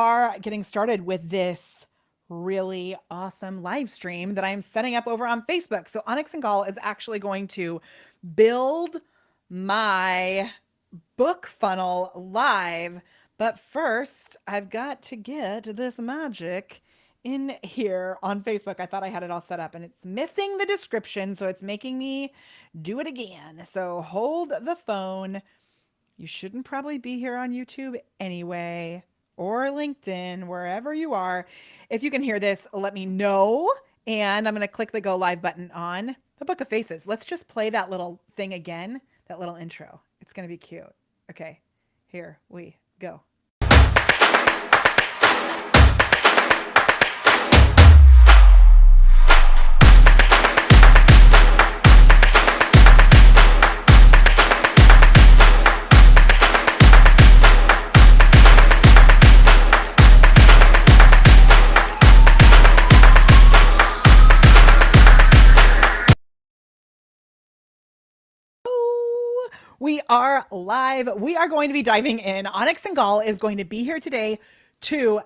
are getting started with this really awesome live stream that I'm setting up over on Facebook. So Anik Singal is actually going to build my book funnel live. But first, I've got to get this magic in here on Facebook. I thought I had it all set up and it's missing the description, so it's making me do it again. So hold the phone. You shouldn't probably be here on YouTube anyway, or LinkedIn, wherever you are. If you can hear this, let me know. And I'm going to click the go live button on the Book of Faces. Let's just play that little thing again, that little intro. It's going to be cute. Okay, here we go. We are live. We are going to be diving in. Anik Singal is going to be here today to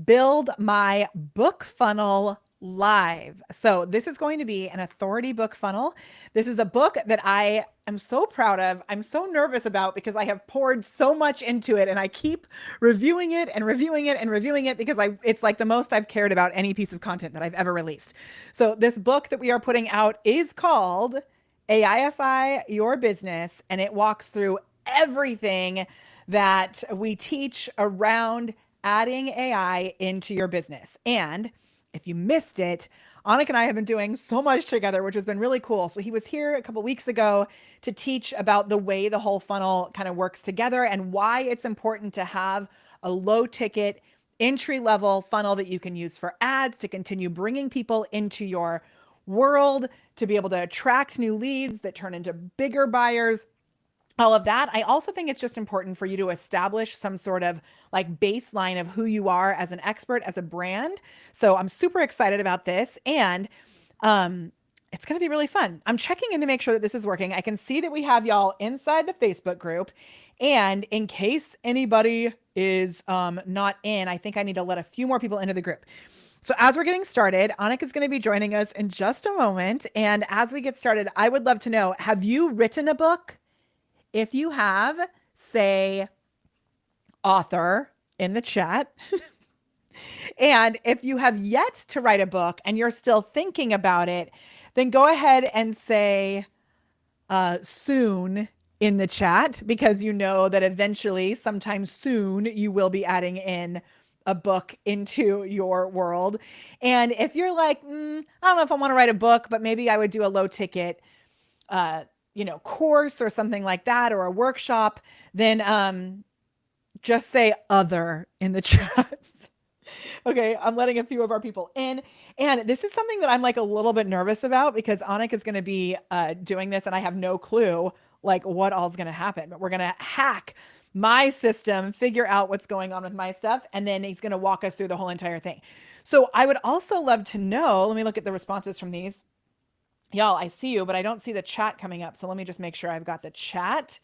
build my book funnel live. So this is going to be an authority book funnel. This is a book that I am so proud of. I'm so nervous about because I have poured so much into it and I keep reviewing it and reviewing it and reviewing it because it's like the most I've cared about any piece of content that I've ever released. So this book that we are putting out is called AIFI Your Business, and it walks through everything that we teach around adding AI into your business. And if you missed it, Anik and I have been doing so much together, which has been really cool. So he was here a couple weeks ago to teach about the way the whole funnel kind of works together and why it's important to have a low ticket entry level funnel that you can use for ads to continue bringing people into your world, to be able to attract new leads that turn into bigger buyers, all of that. I also think it's just important for you to establish some sort of like baseline of who you are as an expert, as a brand. So I'm super excited about this. And it's going to be really fun. I'm checking in to make sure that this is working. I can see that we have y'all inside the Facebook group. And in case anybody is not in, I think I need to let a few more people into the group. So as we're getting started, Anik is going to be joining us in just a moment. And as we get started, I would love to know, have you written a book? If you have, say author in the chat. And if you have yet to write a book and you're still thinking about it, then go ahead and say soon in the chat, because you know that eventually, sometime soon, you will be adding in a book into your world. And if you're like, I don't know if I want to write a book, but maybe I would do a low ticket, course or something like that, or a workshop, then just say other in the chat. Okay, I'm letting a few of our people in. And this is something that I'm like a little bit nervous about because Anik is going to be doing this and I have no clue like what all's going to happen. But we're going to hack my system, figure out what's going on with my stuff, and then he's going to walk us through the whole entire thing. So I would also love to know, let me look at the responses from these. Y'all, I see you, but I don't see the chat coming up. So let me just make sure I've got the chat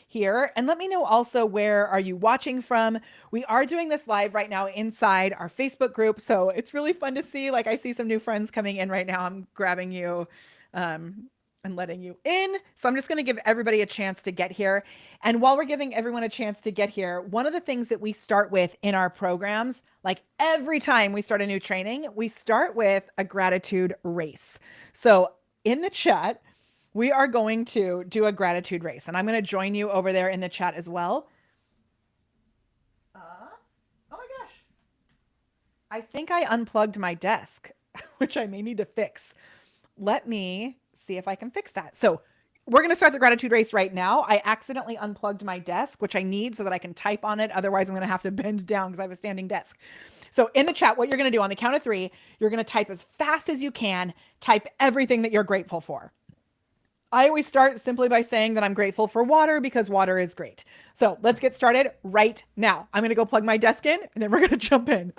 here. And let me know also, where are you watching from? We are doing this live right now inside our Facebook group. So it's really fun to see. Like I see some new friends coming in right now. I'm grabbing you and letting you in. So I'm just going to give everybody a chance to get here. And while we're giving everyone a chance to get here, one of the things that we start with in our programs, like every time we start a new training, we start with a gratitude race. So in the chat, we are going to do a gratitude race, and I'm going to join you over there in the chat as well. Oh my gosh. I think I unplugged my desk, which I may need to fix. Let me see if I can fix that. So we're going to start the gratitude race right now. I accidentally unplugged my desk, which I need so that I can type on it. Otherwise, I'm going to have to bend down because I have a standing desk. So in the chat, what you're going to do on the count of 3, you're going to type as fast as you can, type everything that you're grateful for. I always start simply by saying that I'm grateful for water because water is great. So let's get started right now. I'm going to go plug my desk in and then we're going to jump in.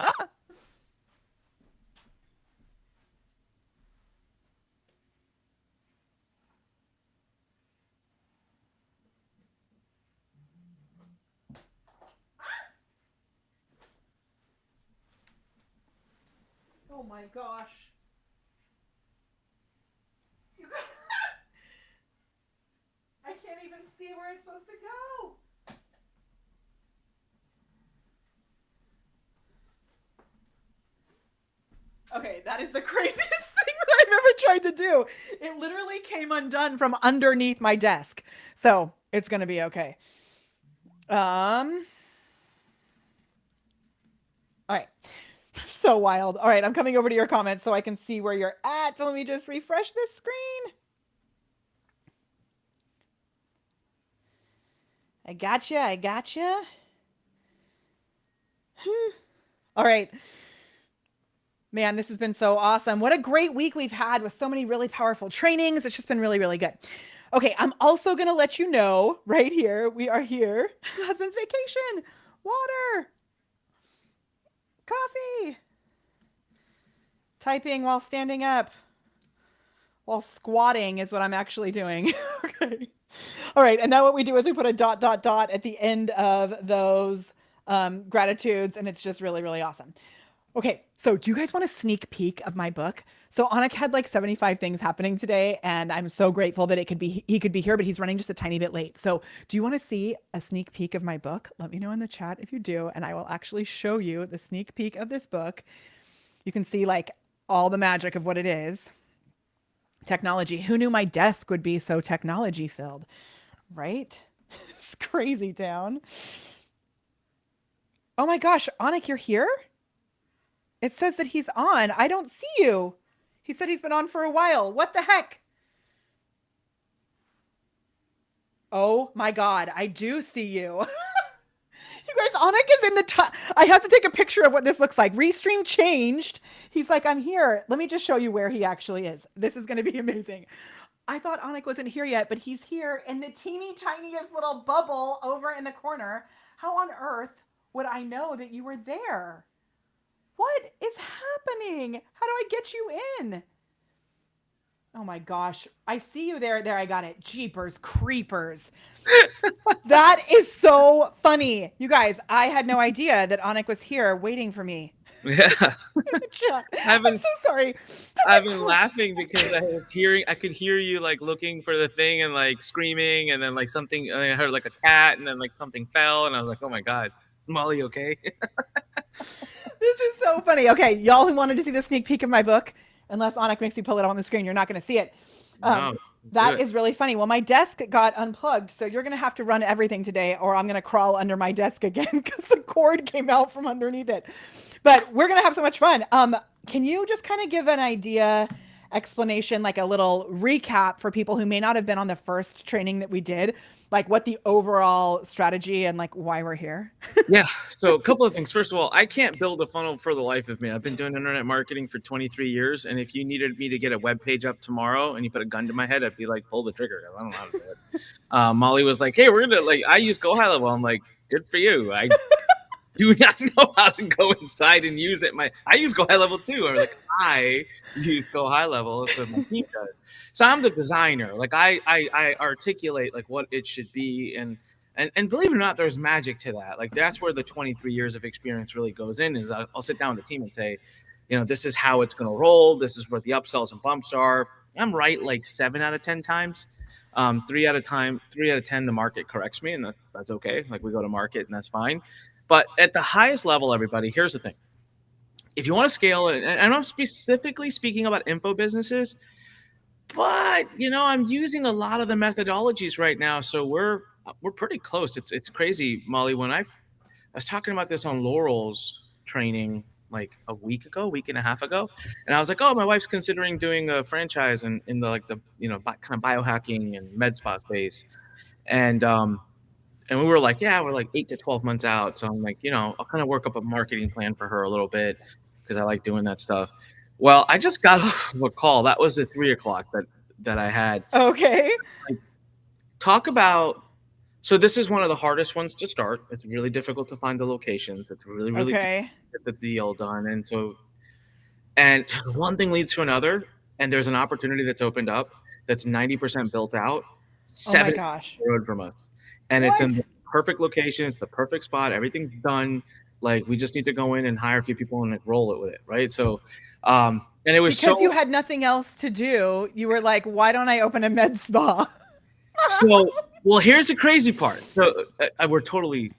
Oh my gosh. I can't even see where it's supposed to go. Okay, that is the craziest thing that I've ever tried to do. It literally came undone from underneath my desk. So it's going to be okay. All right. So wild. All right, I'm coming over to your comments so I can see where you're at. So let me just refresh this screen. I gotcha. I gotcha. All right. Man, this has been so awesome. What a great week we've had with so many really powerful trainings. It's just been really, really good. Okay, I'm also going to let you know right here, we are here. Husband's vacation, water, coffee, typing while standing up, while squatting is what I'm actually doing. Okay. All right, and now what we do is we put a ... at the end of those gratitudes, and it's just really, really awesome. Okay, so do you guys want a sneak peek of my book? So Anik had like 75 things happening today, and I'm so grateful that he could be here, but he's running just a tiny bit late. So do you want to see a sneak peek of my book? Let me know in the chat if you do, and I will actually show you the sneak peek of this book. You can see like all the magic of what it is. Technology. Who knew my desk would be so technology filled, right? It's crazy town. Oh my gosh, Anik, you're here? It says that he's on. I don't see you. He said he's been on for a while. What the heck? Oh my God, I do see you. You guys, Anik is in the top. I have to take a picture of what this looks like. Restream changed. He's like, I'm here. Let me just show you where he actually is. This is going to be amazing. I thought Anik wasn't here yet, but he's here in the teeny tiniest little bubble over in the corner. How on earth would I know that you were there? What is happening? How do I get you in? Oh my gosh. I see you there. There, I got it. Jeepers creepers. That is so funny. You guys, I had no idea that Anik was here waiting for me. Yeah. I'm so sorry. I've been laughing because I could hear you like looking for the thing and like screaming, and then like something, I heard like a cat, and then like something fell, and I was like, oh my God, Molly, okay? This is so funny. Okay, y'all who wanted to see the sneak peek of my book, unless Anik makes me pull it on the screen, you're not going to see it. No, That is really funny. Well, my desk got unplugged, so you're going to have to run everything today, or I'm going to crawl under my desk again because the cord came out from underneath it. But we're going to have so much fun. Can you just kind of give an idea, explanation, like a little recap for people who may not have been on the first training that we did, like what the overall strategy and like why we're here? Yeah. So a couple of things. First of all, I can't build a funnel for the life of me. I've been doing internet marketing for 23 years. And if you needed me to get a web page up tomorrow and you put a gun to my head, I'd be like, pull the trigger. I don't know how to do it. Molly was like, hey, we're going to like, I use Go High Level. I'm like, good for you. I do not know how to go inside and use it. I use Go High Level too. Or like I use Go High Level. That's what my team does. So I'm the designer. Like I articulate like what it should be, and believe it or not, there's magic to that. Like that's where the 23 years of experience really goes in. Is I'll sit down with the team and say, this is how it's going to roll. This is what the upsells and bumps are. I'm right like 7 out of 10 times. 3 out of 10, the market corrects me, and that's okay. Like we go to market, and that's fine. But at the highest level, everybody, here's the thing. If you want to scale it, and I'm specifically speaking about info businesses, but I'm using a lot of the methodologies right now, so we're pretty close. It's crazy, Molly. When I was talking about this on Laurel's training like a week and a half ago, and I was like, oh, my wife's considering doing a franchise in the like the kind of biohacking and med spa space, and we were like, yeah, we're like 8 to 12 months out. So I'm like, I'll kind of work up a marketing plan for her a little bit because I like doing that stuff. Well, I just got off of a call. That was at 3:00 that I had. Okay. Like, talk about. So this is one of the hardest ones to start. It's really difficult to find the locations. It's really, really Okay. get the deal done. And one thing leads to another, and there's an opportunity that's opened up that's 90% built out, Oh my 7 gosh. road from us. And it's in What? the perfect location. It's the perfect spot. Everything's done. Like we just need to go in and hire a few people and like, roll it with it, right? So And it was Because you so had nothing else to do, you were like, why don't I open a med spa? so. Well, here's the crazy part. So we're totally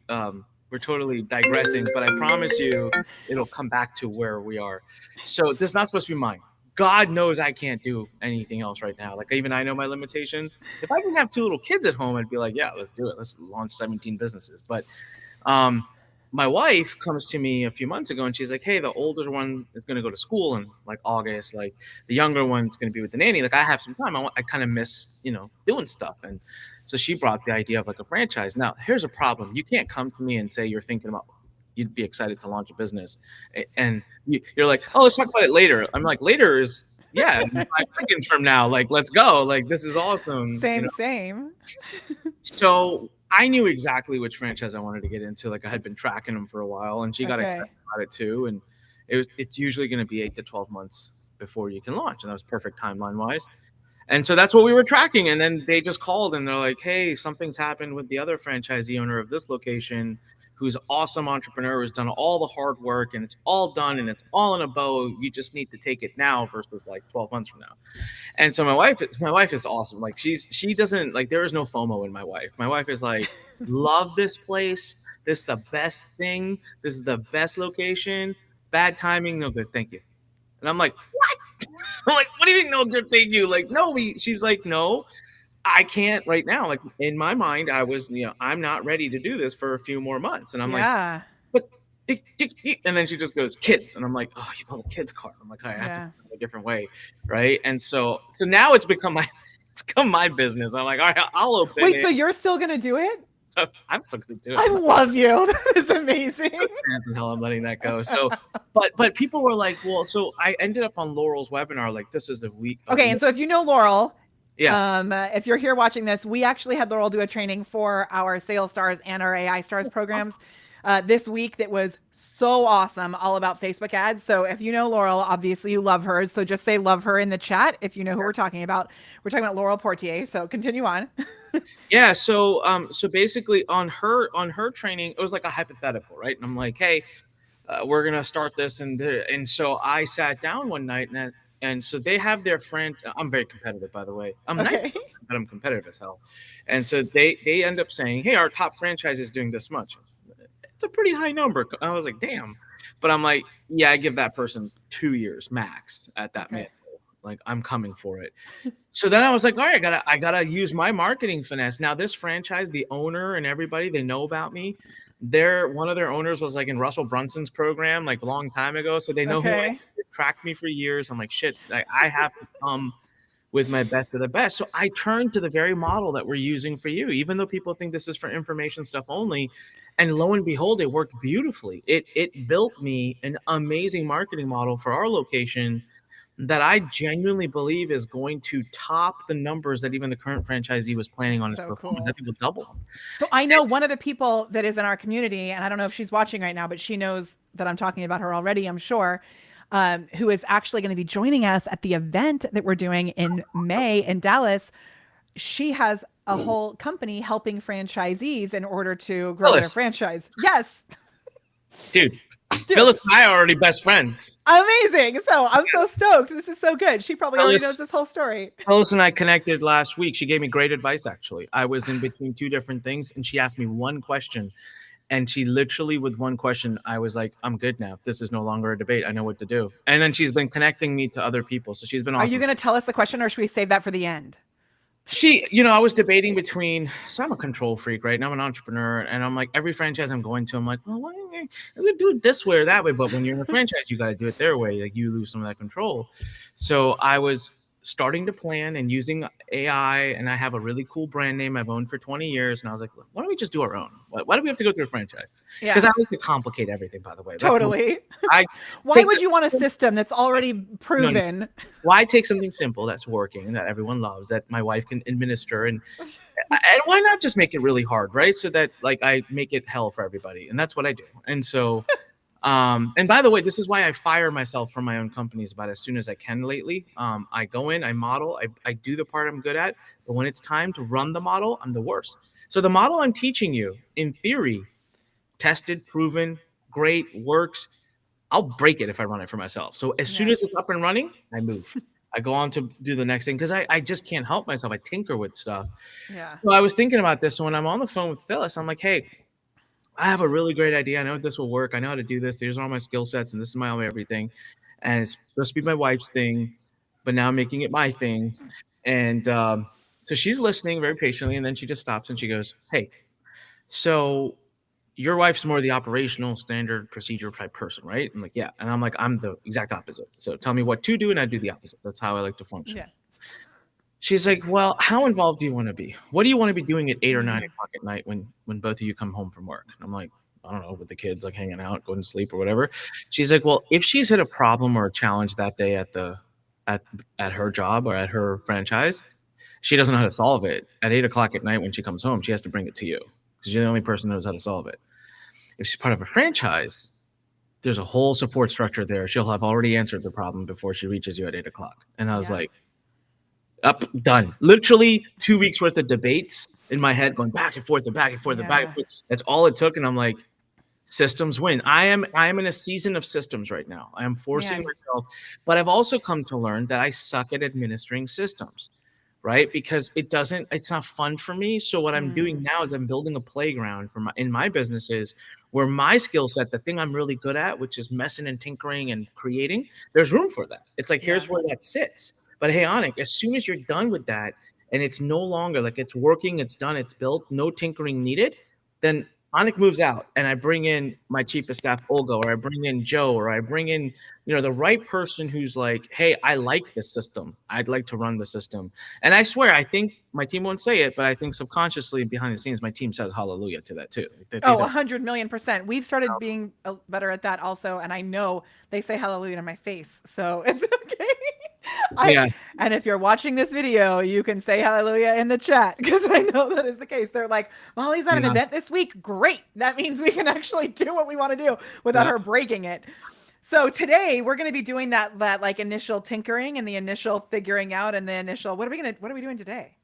digressing, but I promise you, it'll come back to where we are. So this is not supposed to be mine. God knows I can't do anything else right now. Like even I know my limitations. If I didn't have two little kids at home, I'd be like, yeah, let's do it. Let's launch 17 businesses. But um, my wife comes to me a few months ago and she's like, hey, the older one is going to go to school in like August. Like the younger one's going to be with the nanny. Like I have some time. I kind of miss, doing stuff. And so she brought the idea of like a franchise. Now, here's a problem. You can't come to me and say you're thinking about, you'd be excited to launch a business. And you're like, oh, let's talk about it later. I'm like, later is, yeah, 5 seconds from now. Like, let's go. Like, this is awesome. Same. So I knew exactly which franchise I wanted to get into. Like I had been tracking them for a while, and she got Okay. excited about it too. And it's usually going to be 8 to 12 months before you can launch, and that was perfect timeline wise. And so that's what we were tracking. And then they just called and they're like, hey, something's happened with the other franchisee owner of this location, who's an awesome entrepreneur, who's done all the hard work and it's all done and it's all in a bow. You just need to take it now versus like 12 months from now. And so my wife is awesome. Like she doesn't like, there is no FOMO in my wife. My wife is like, love this place. This is the best thing. This is the best location. Bad timing, no good. Thank you. And I'm like, what? I'm like, what do you mean no good? Thank you. Like, no, she's like, no, I can't right now. Like in my mind, I was, I'm not ready to do this for a few more months. And I'm like, Yeah. but and then she just goes kids, and I'm like, oh, you pulled a kids card. I'm like, I have to Yeah. go a different way, right? And so now it's become my business. I'm like, all right, I'll open Wait, it. so you're still gonna do it? So I'm still gonna do it. I love you. That is amazing. Chance in hell I'm letting that go. So, but people were like, well, so I ended up on Laurel's webinar. Like, this is the week. Okay, and so if you know Laurel, yeah, if you're here watching this, we actually had Laurel do a training for our Sales Stars and our AI Stars programs this week that was so awesome, all about Facebook ads. So if you know Laurel, obviously you love her. So just say love her in the chat if you know who we're talking about. We're talking about Laurel Portier. So continue on. yeah. So basically on her training, it was like a hypothetical, right? And I'm like, hey, we're gonna start this, and so I sat down one night and so they have their friend. I'm very competitive, by the way. I'm nice, Okay. but I'm competitive as hell. And so they end up saying, hey, our top franchise is doing this much. It's a pretty high number. I was like, damn. But I'm like, yeah, I give that person 2 years max at that Okay. man. Like I'm coming for it. So then I was like, all right, I gotta use my marketing finesse. Now this franchise, the owner and everybody, they know about me. One of their owners was like in Russell Brunson's program like a long time ago. So they know who I am. Okay. They tracked me for years. I'm like, shit, I have to come with my best of the best. So I turned to the very model that we're using for you, even though people think this is for information stuff only. And lo and behold, it worked beautifully. It built me an amazing marketing model for our location that I genuinely believe is going to top the numbers that even the current franchisee was planning on his So performance. cool. I think will double them. So I know one of the people that is in our community, and I don't know if she's watching right now, but she knows that I'm talking about her already, I'm sure, who is actually going to be joining us at the event that we're doing in May in Dallas. She has a whole company helping franchisees in order to grow their Phyllis, franchise. Yes. dude, Dude, Phyllis and I are already best friends. amazing. So I'm so stoked. This is so good. She probably already Phyllis, knows this whole story. Phyllis and I connected last week. She gave me great advice, actually. I was in between two different things, and she asked me one question. And she literally, with one question, I was like, I'm good now. This is no longer a debate. I know what to do. And then she's been connecting me to other people. So she's been Are you awesome. going to tell us the question or should we save that for the end? I was debating between, so I'm a control freak, right? And I'm an entrepreneur. And I'm like, every franchise I'm going to, I'm like, well, I'm going to do it this way or that way. But when you're in a franchise, you got to do it their way. Like you lose some of that control. So I was starting to plan and using AI, and I have a really cool brand name I've owned for 20 years. And I was like, why don't we just do our own? Why do we have to go through a franchise? Because Yeah. I like to complicate everything, by the way. Totally. I Why would you want a system that's already proven? No. Why take something simple that's working, that everyone loves, that my wife can administer, and why not just make it really hard, right? So that like I make it hell for everybody, and that's what I do. And so and by the way, this is why I fire myself from my own companies about as soon as I can lately. I go in, I model, I do the part I'm good at, but when it's time to run the model, I'm the worst. So the model I'm teaching you, in theory, tested, proven, great, works. I'll break it if I run it for myself. So as soon Yeah. as it's up and running, I move. I go on to do the next thing because I just can't help myself. I tinker with stuff. Yeah. So I was thinking about this. So when I'm on the phone with Phyllis, I'm like, hey, I have a really great idea. I know this will work. I know how to do this. These are all my skill sets, and this is my everything. And it's supposed to be my wife's thing, but now I'm making it my thing. And so she's listening very patiently, and then she just stops and she goes, hey, so your wife's more the operational standard procedure type person, right? I'm like, yeah. And I'm like, I'm the exact opposite. So tell me what to do, and I do the opposite. That's how I like to function. Yeah. She's like, well, how involved do you want to be? What do you want to be doing at 8 or 9 Mm. o'clock at night when both of you come home from work? I'm like, I don't know, with the kids, like hanging out, going to sleep or whatever. She's like, well, if she's hit a problem or a challenge that day at at her job or at her franchise, she doesn't know how to solve it. At 8 o'clock at night when she comes home, she has to bring it to you because you're the only person who knows how to solve it. If she's part of a franchise, there's a whole support structure there. She'll have already answered the problem before she reaches you at 8 o'clock. And I was Yeah. like, up, done. Literally 2 weeks worth of debates in my head, going back and forth and back and forth and back and Yeah. forth. That's all it took. And I'm like, systems win. I am in a season of systems right now. I am forcing Man. myself, but I've also come to learn that I suck at administering systems, right? Because it's not fun for me. So what I'm doing Mm. now is I'm building a playground for in my businesses where my skill set, the thing I'm really good at, which is messing and tinkering and creating, there's room for that. It's like, Yeah. here's where that sits. But hey, Anik, as soon as you're done with that and it's no longer like it's working, it's done, it's built, no tinkering needed, then Anik moves out and I bring in my chief of staff, Olga, or I bring in Joe, or I bring in, the right person who's like, hey, I like this system. I'd like to run the system. And I swear, I think my team won't say it, but I think subconsciously behind the scenes, my team says hallelujah to that too. They Oh, don't. 100 million%. We've started being better at that also, and I know they say hallelujah to my face, so it's okay. I Yeah. and if you're watching this video, you can say hallelujah in the chat because I know that is the case. They're like, Molly's at an Yeah. event this week. Great. That means we can actually do what we want to do without Yeah. her breaking it. So today we're going to be doing that like initial tinkering and the initial figuring out and the initial what are we doing today?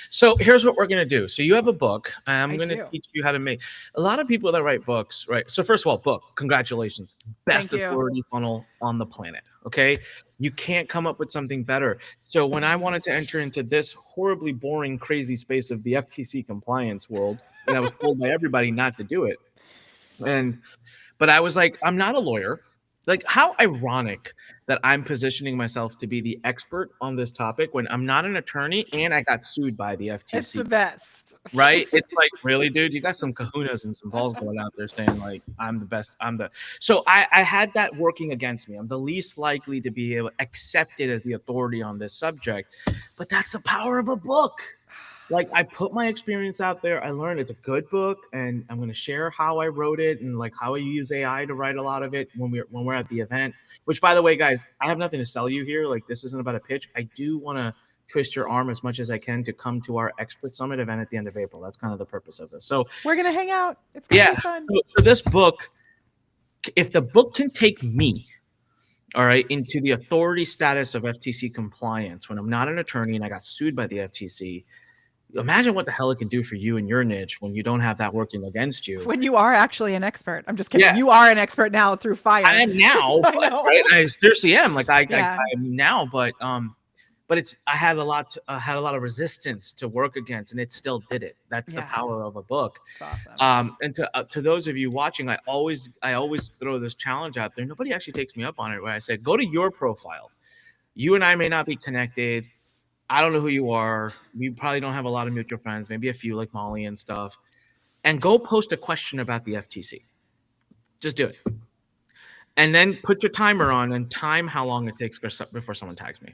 So here's what we're gonna do. So you have a book. I'm I gonna do. teach you how to make. A lot of people that write books, right? So first of all, book. Congratulations, best Thank you. authority funnel on the planet. Okay, you can't come up with something better. So when I wanted to enter into this horribly boring, crazy space of the FTC compliance world, and I was told by everybody not to do it, and but I was like, I'm not a lawyer. Like, how ironic that I'm positioning myself to be the expert on this topic when I'm not an attorney and I got sued by the It's FTC. the best. Right? It's like, really, dude, you got some kahunas and some balls going out there saying, like, I'm the best. So I had that working against me. I'm the least likely to be accepted as the authority on this subject. But that's the power of a book. Like, I put my experience out there. I learned it's a good book, and I'm going to share how I wrote it and like how I use AI to write a lot of it when we're at the event. Which, by the way, guys, I have nothing to sell you here. Like, this isn't about a pitch. I do want to twist your arm as much as I can to come to our expert summit event at the end of April. That's kind of the purpose of this. So We're gonna hang out. It's gonna yeah, be fun. so this book, if the book can take me, all right, into the authority status of FTC compliance when I'm not an attorney and I got sued by the FTC, imagine what the hell it can do for you in your niche when you don't have that working against you. When you are actually an expert. I'm just kidding. Yeah, You are an expert now through fire. I am now, I but know. right, I seriously am. Like I Yeah. am now, but it's I had a lot of resistance to work against, and it still did it. That's the Yeah. power of a book. It's awesome. And to those of you watching, I always throw this challenge out there. Nobody actually takes me up on it. Where I said, go to your profile. You and I may not be connected. I don't know who you are. We probably don't have a lot of mutual friends, maybe a few like Molly and stuff. And go post a question about the FTC. Just do it. And then put your timer on and time how long it takes before someone tags me.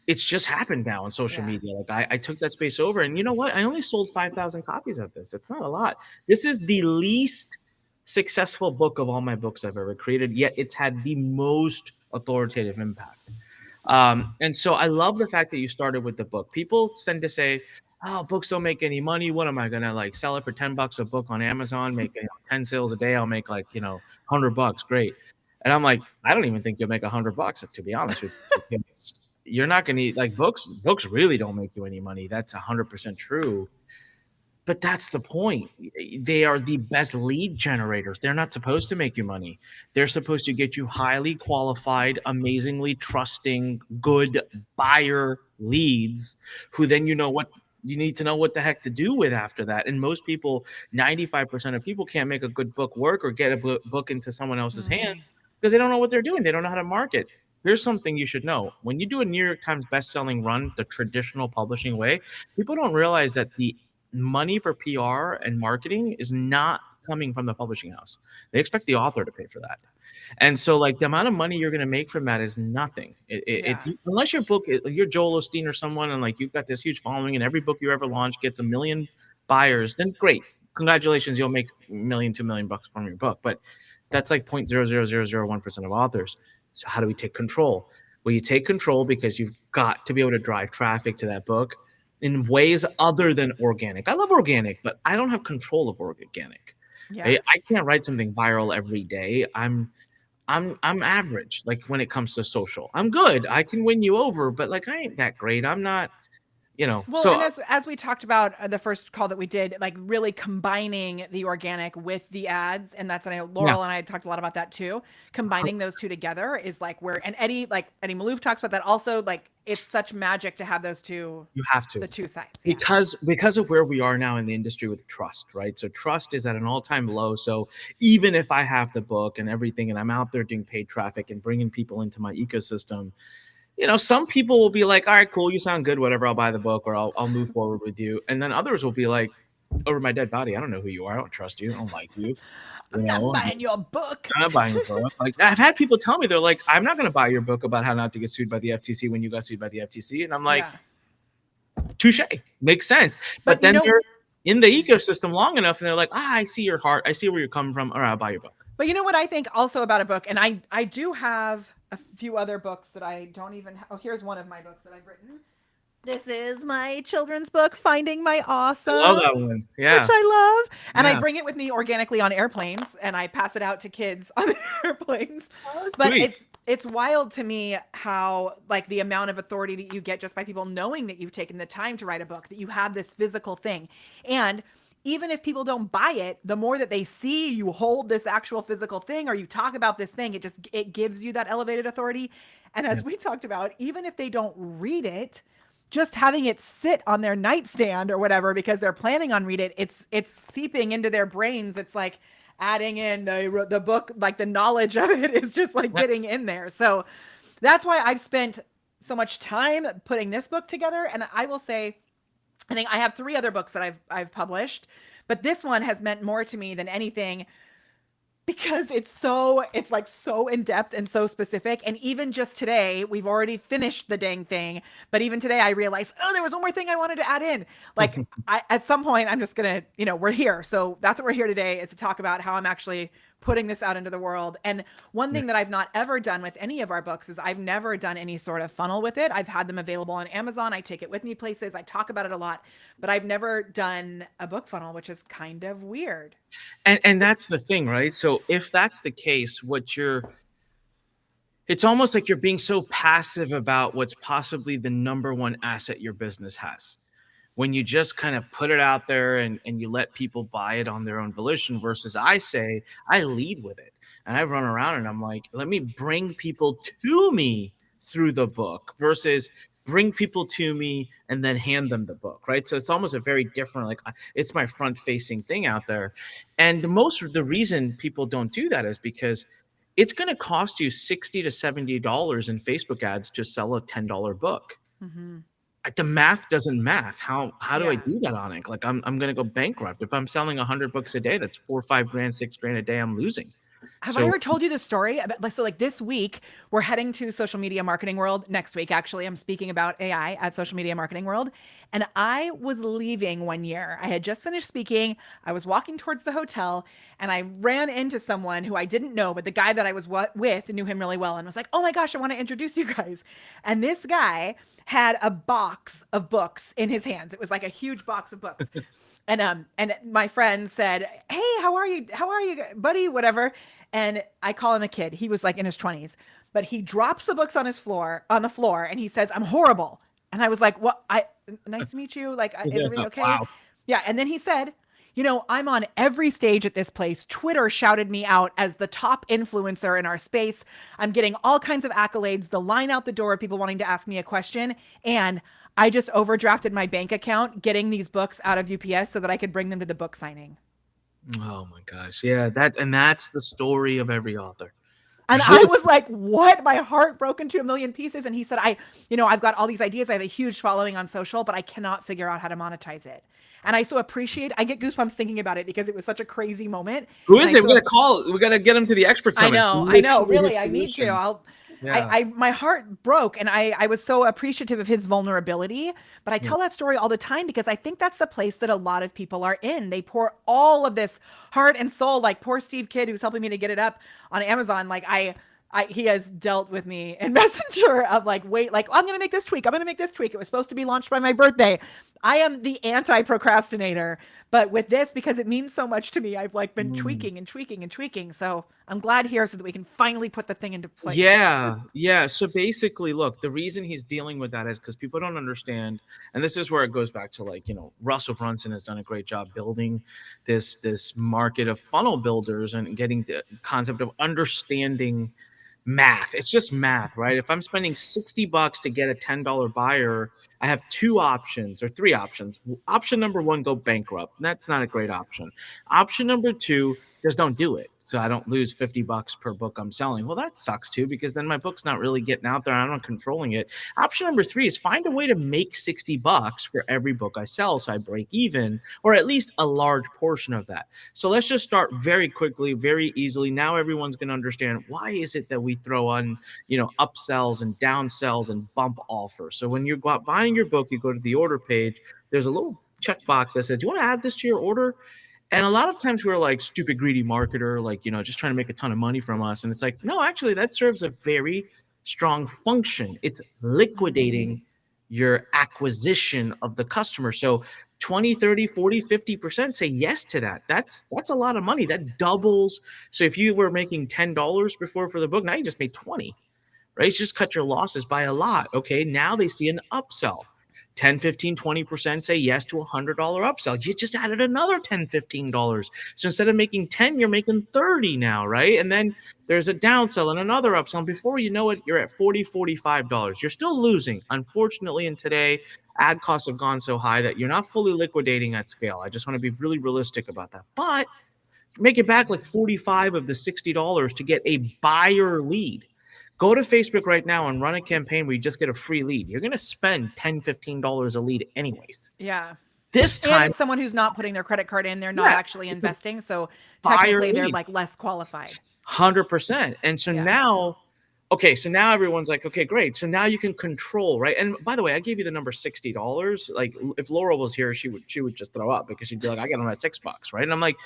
It's just happened now on social Yeah. media. Like I took that space over, and you know what? I only sold 5,000 copies of this. It's not a lot. This is the least successful book of all my books I've ever created, yet it's had the most authoritative impact. And so I love the fact that you started with the book. People tend to say, oh, books don't make any money. What am I going to like sell it for $10 a book on Amazon, make 10 sales a day? I'll make like, $100. Great. And I'm like, I don't even think you'll make $100, to be honest with you. You're not going to like books. Books really don't make you any money. That's 100% true. But that's the point. They are the best lead generators. They're not supposed to make you money. They're supposed to get you highly qualified, amazingly trusting, good buyer leads who then what you need to know what the heck to do with after that. And most people, 95% of people can't make a good book work or get a book into someone else's Mm, hands because they don't know what they're doing. They don't know how to market. Here's something you should know. When you do a New York Times best-selling run the traditional publishing way, people don't realize that the money for PR and marketing is not coming from the publishing house. They expect the author to pay for that. And so, like, the amount of money you're going to make from that is nothing. yeah. Unless your book, you're Joel Osteen or someone, and like you've got this huge following, and every book you ever launch gets a million buyers, then great, congratulations, you'll make $1 million, $2 million from your book. But that's like 0.00001% of authors. So how do we take control? Well, you take control because you've got to be able to drive traffic to that book in ways other than organic. I love organic, but I don't have control of organic. Yeah. I can't write something viral every day. I'm average, like, when it comes to social. I'm good. I can win you over, but like I ain't that great. I'm not, Well, so and as we talked about the first call that we did, like really combining the organic with the ads, and that's, I know yeah, Laurel and I talked a lot about that too. Combining those two together is like where, and Eddie Malouf talks about that also. Like it's such magic to have those two, you have the to. two sides. Yeah. Because of where we are now in the industry with trust, right? So trust is at an all-time low. So even if I have the book and everything and I'm out there doing paid traffic and bringing people into my ecosystem, some people will be like, all right, cool, you sound good, whatever, I'll buy the book, or I'll move forward with you. And then others will be like, over my dead body, I don't know who you are, I don't trust you, I don't like you, I'm not and buying your book. I'm not buying your book. Like, I've had people tell me, they're like, I'm not going to buy your book about how not to get sued by the FTC when you got sued by the FTC. And I'm like, Yeah. touche, makes sense. But But you then know, they're in the ecosystem long enough and they're like, I see your heart, I see where you're coming from, all right, I'll buy your book. but you know what I think also about a book, and I do have a few other books that I don't even. Oh, here's one of my books that I've written. This is my children's book, Finding My I love Awesome, that one. which Yeah. I love. And I Yeah. bring it with me organically on airplanes and I pass it out to kids on airplanes. Oh, that's But sweet. it's wild to me how like the amount of authority that you get just by people knowing that you've taken the time to write a book, that you have this physical thing. And even if people don't buy it, the more that they see you hold this actual physical thing or you talk about this thing, it gives you that elevated authority. And Yeah. as we talked about, even if they don't read it, just having it sit on their nightstand or whatever because they're planning on read it, it's seeping into their brains. It's like adding in the book, like the knowledge of it is just like Yeah. getting in there. So that's why I've spent so much time putting this book together. And I will say, I think I have 3 other books that I've published, but this one has meant more to me than anything because it's like so in depth and so specific. And even just today, we've already finished the dang thing, but even today I realized, oh, there was one more thing I wanted to add in. Like at some point I'm just gonna, we're here, so that's what we're here today, is to talk about how I'm actually putting this out into the world. And one Yeah. thing that I've not ever done with any of our books is I've never done any sort of funnel with it. I've had them available on Amazon. I take it with me places. I talk about it a lot, but I've never done a book funnel, which is kind of weird. And that's the thing, right? So if that's the case, it's almost like you're being so passive about what's possibly the number one asset your business has. When you just kind of put it out there and you let people buy it on their own volition, versus I say, I lead with it. And I run around and I'm like, let me bring people to me through the book versus bring people to me and then hand them the book, right? So it's almost a very different, like, it's my front facing thing out there. And the reason people don't do that is because it's going to cost you $60 to $70 in Facebook ads to sell a $10 book. Mm-hmm. Like, the math doesn't math. How do I Yeah. do that, Anik? Like, I'm gonna go bankrupt if I'm selling 100 books a day. That's 4 or 5 grand, 6 grand a day. I'm losing. Have I So ever told you the story about, like, so like this week we're heading to Social Media Marketing World. Next week actually I'm speaking about AI at Social Media Marketing World, and I was leaving one year. I had just finished speaking. I was walking towards the hotel and I ran into someone who I didn't know, but the guy that I was with knew him really well and was like, "Oh my gosh, I want to introduce you guys." And this guy had a box of books in his hands. It was like a huge box of books. And my friend said, "Hey, how are you? How are you, buddy? Whatever." And I call him a kid. He was like in his 20s, but he drops the books on the floor, and he says, "I'm horrible." And I was like, "What? Nice to meet you. Like, is yeah, everything okay?" wow. Yeah. And then he said, I'm on every stage at this place. Twitter shouted me out as the top influencer in our space. I'm getting all kinds of accolades, the line out the door of people wanting to ask me a question. And I just overdrafted my bank account getting these books out of UPS so that I could bring them to the book signing. Oh my gosh. Yeah, that's the story of every author. And I was like, what? My heart broke into a million pieces. And he said, I've got all these ideas. I have a huge following on social, but I cannot figure out how to monetize it. And I so appreciate, I get goosebumps thinking about it because it was such a crazy moment. Who And is I it? We so, gotta call. We gotta get him to the expert I summit. know, I know, Literally really, his I need to. solution. Yeah. My heart broke and I was so appreciative of his vulnerability. But I Yeah. tell that story all the time because I think that's the place that a lot of people are in. They pour all of this heart and soul, like poor Steve Kidd, who's helping me to get it up on Amazon. Like he has dealt with me in Messenger of like, wait, like I'm gonna make this tweak. I'm gonna make this tweak. It was supposed to be launched by my birthday. I am the anti-procrastinator, but with this, because it means so much to me, I've like been Mm. tweaking and tweaking and tweaking. So I'm glad here so that we can finally put the thing into place. Yeah, yeah. So basically, look, the reason he's dealing with that is because people don't understand, and this is where it goes back to like, Russell Brunson has done a great job building this market of funnel builders and getting the concept of understanding math. It's just math, right? If I'm spending $60 to get a $10 buyer, I have two options or three options. Option number one, go bankrupt. That's not a great option. Option number two, just don't do it. So I don't lose $50 per book I'm selling. Well, that sucks too, because then my book's not really getting out there. I'm not controlling it. Option number three is find a way to make $60 for every book I sell so I break even, or at least a large portion of that. So let's just start very quickly, very easily. Now everyone's going to understand why is it that we throw on, upsells and downsells and bump offers. So when you're buying your book, you go to the order page, there's a little checkbox that says, do you want to add this to your order? And a lot of times we're like, stupid, greedy marketer, like, just trying to make a ton of money from us. And it's like, no, actually, that serves a very strong function. It's liquidating your acquisition of the customer. So 20, 30, 40, 50% say yes to that. That's a lot of money. That doubles. So if you were making $10 before for the book, now you just made 20, right? You just cut your losses by a lot. Okay. Now they see an upsell. 10, 15, 20% say yes to a $100 upsell. You just added another 10, $15. So instead of making 10, you're making 30 now, right? And then there's a downsell and another upsell. And before you know it, you're at 40, $45. You're still losing. Unfortunately, in today, ad costs have gone so high that you're not fully liquidating at scale. I just want to be really realistic about that. But make it back like 45 of the $60 to get a buyer lead. Go to Facebook right now and run a campaign where you just get a free lead. You're going to spend $10, $15 a lead anyways. Yeah. This And time, it's someone who's not putting their credit card in. They're not yeah, actually it's a investing. So buyer technically they're lead, like less qualified. 100%. And so Yeah. now, okay, so now everyone's like, okay, great. So now you can control, right? And by the way, I gave you the number $60. Like if Laura was here, she would just throw up because she'd be like, I got them at $6, right? And I'm like,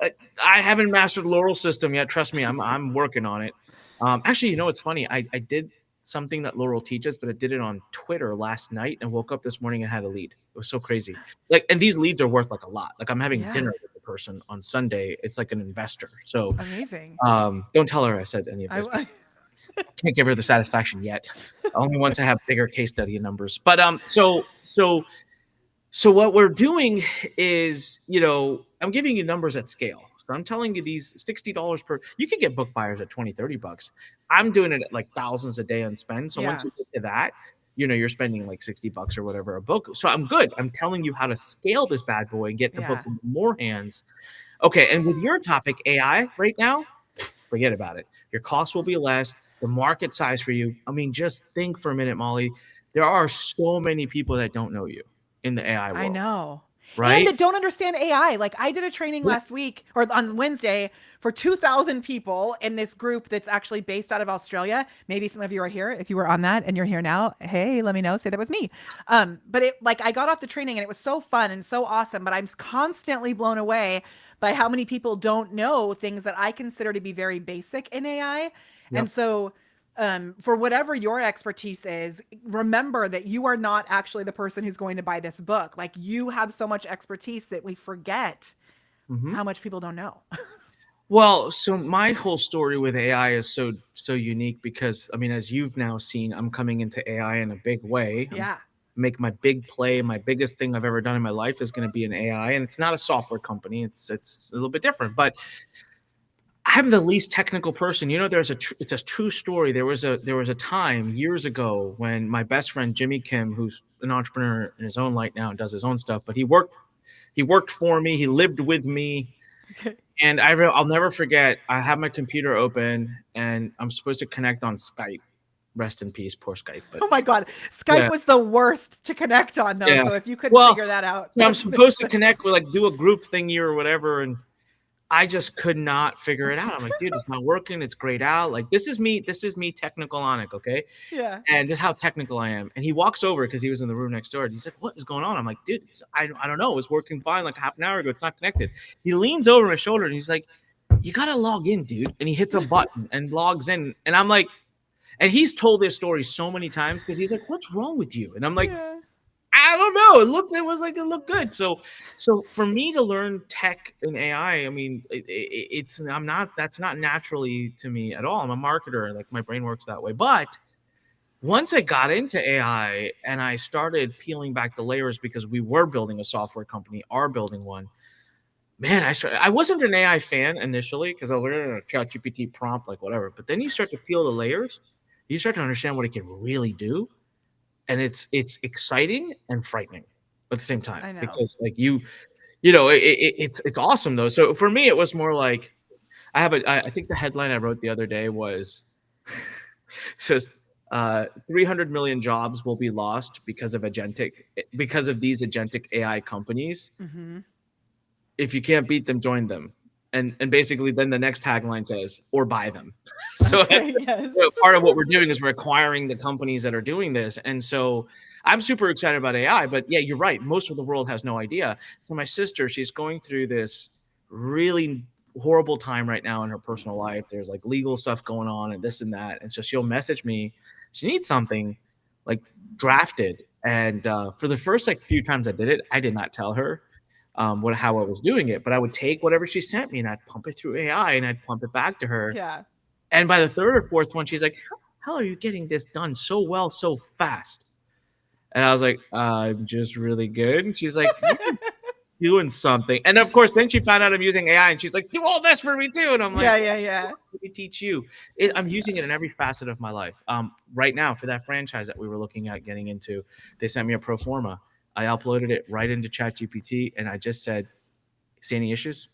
I haven't mastered Laurel system yet. Trust me, I'm working on it. Actually, it's funny. I did something that Laurel teaches, but I did it on Twitter last night and woke up this morning and had a lead. It was so crazy. Like, and these leads are worth like a lot. Like I'm having Yeah. dinner with the person on Sunday. It's like an investor. So Amazing. don't tell her I said any of this. I Can't give her the satisfaction yet. Only once I have bigger case study numbers. But so what we're doing is, I'm giving you numbers at scale. So I'm telling you these $60 per, you can get book buyers at 20, $30. I'm doing it at like thousands a day on spend. So once yeah. you get to that, you're spending like $60 or whatever a book. So I'm good. I'm telling you how to scale this bad boy and get the book Yeah. in more hands. Okay. And with your topic, AI right now, forget about it. Your cost will be less. The market size for you. I mean, just think for a minute, Molly. There are so many people that don't know you in the AI I world, know. And right? that don't understand AI. Like I did a training Yeah. last week or on Wednesday for 2,000 people in this group that's actually based out of Australia. Maybe some of you are here. If you were on that and you're here now, hey, let me know. Say that was me. But it like I got off the training and it was so fun and so awesome. But I'm constantly blown away by how many people don't know things that I consider to be very basic in AI. And Yep. so for whatever your expertise is, remember that you are not actually the person who's going to buy this book. Like you have so much expertise that we forget Hmm. how much people don't know. Well, so my whole story with AI is so unique because I mean, as you've now seen, I'm coming into AI in a big way. I'm Yeah. make my big play, my biggest thing I've ever done in my life is going to be an AI, and it's not a software company. It's a little bit different, but I'm the least technical person. You know, it's a true story. There was a time years ago when my best friend Jimmy Kim, who's an entrepreneur in his own right now and does his own stuff, but he worked for me. He lived with me. Okay. And I'll never forget, I have my computer open and I'm supposed to connect on Skype. Rest in peace, poor Skype. But Oh my God. Skype yeah, was the worst to connect on, though. yeah. So if you couldn't Well, figure that out, so I'm that supposed makes to sense. connect with, like, do a group thingy or whatever, and I just could not figure it out. I'm like, dude, it's not working. It's grayed out. Like, this is me, technical Anik, okay? Yeah. And this is how technical I am. And he walks over because he was in the room next door. And he's like, what is going on? I'm like, dude, I don't know. It was working fine like half an hour ago. It's not connected. He leans over my shoulder and he's like, you got to log in, dude. And he hits a button and logs in. And I'm like, and he's told this story so many times because he's like, what's wrong with you? And I'm like, Yeah. I don't know. It looked good. So for me to learn tech and AI, I mean, that's not naturally to me at all. I'm a marketer. Like, my brain works that way. But once I got into AI and I started peeling back the layers because we were building a software company, are building one, man, I wasn't an AI fan initially because I was learning a ChatGPT prompt, like whatever. But then you start to peel the layers, you start to understand what it can really do, and it's exciting and frightening at the same time I know. because, like, it's awesome though. So for me, it was more like I think the headline I wrote the other day was says 300 million jobs will be lost because of these agentic AI companies. Mm-hmm. If you can't beat them, join them. And basically then the next tagline says, or buy them. So Okay. Yes. part of what we're doing is we're acquiring the companies that are doing this. And so I'm super excited about AI, but yeah, you're right. Most of the world has no idea. So my sister, she's going through this really horrible time right now in her personal life. There's like legal stuff going on and this and that. And so she'll message me. She needs something like drafted. And for the first like few times I did it, I did not tell her how I was doing it, but I would take whatever she sent me and I'd pump it through AI and I'd pump it back to her. Yeah. And by the third or fourth one, she's like, how are you getting this done so well, so fast? And I was like, I'm just really good. And she's like, you're doing something. And of course, then she found out I'm using AI and she's like, do all this for me too. And I'm like, Yeah. let me teach you. I'm using it in every facet of my life. Right now, for that franchise that we were looking at getting into, they sent me a pro forma. I uploaded it right into ChatGPT and I just said, see any issues?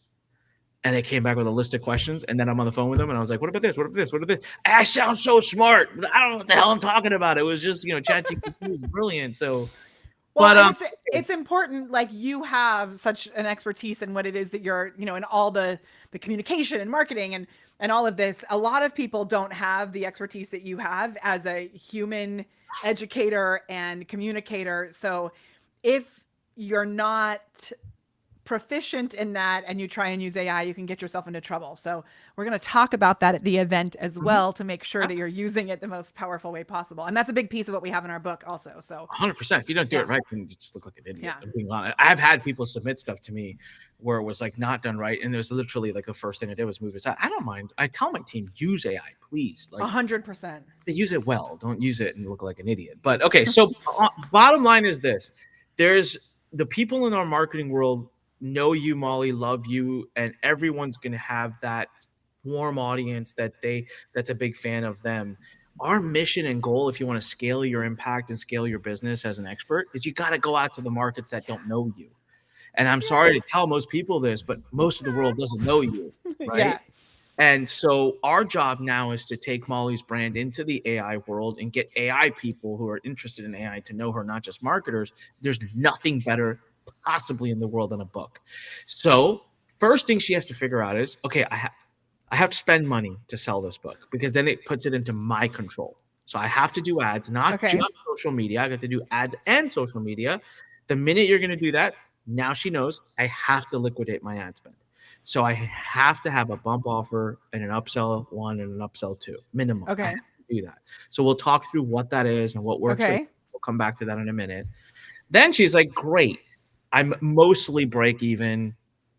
And they came back with a list of questions. And then I'm on the phone with them and I was like, what about this? What about this? What about this? I sound so smart, but I don't know what the hell I'm talking about. It was just, ChatGPT is brilliant. So, Well, but and it's important. Like, you have such an expertise in what it is that you're, in all the communication and marketing and all of this. A lot of people don't have the expertise that you have as a human educator and communicator. So if you're not proficient in that and you try and use AI, you can get yourself into trouble. So we're going to talk about that at the event as well to make sure that you're using it the most powerful way possible. And that's a big piece of what we have in our book also. So 100%. If you don't do Yeah. it right, then you just look like an idiot. Yeah. I'm being honest. I've had people submit stuff to me where it was like not done right, and it was literally like the first thing I did was move it aside. I don't mind. I tell my team, use AI, please. Like, 100%. use it well. Don't use it and look like an idiot. But okay, so bottom line is this: there's the people in our marketing world know you, Molly, love you, and everyone's going to have that warm audience that's a big fan of them. Our mission and goal, if you want to scale your impact and scale your business as an expert, is you got to go out to the markets that don't know you. And I'm sorry to tell most people this, but most of the world doesn't know you, right? Yeah. And so our job now is to take Molly's brand into the AI world and get AI people who are interested in AI to know her, not just marketers. There's nothing better possibly in the world than a book. So first thing she has to figure out is, okay, I have to spend money to sell this book because then it puts it into my control. So I have to do ads, not just social media. I got to do ads and social media. The minute you're going to do that, now she knows I have to liquidate my ad spend. So I have to have a bump offer and an upsell 1 and an upsell 2 minimum. I Okay. have to do that. So we'll talk through what that is and what works. Okay. We'll come back to that in a minute. Then she's like, great. I'm mostly break even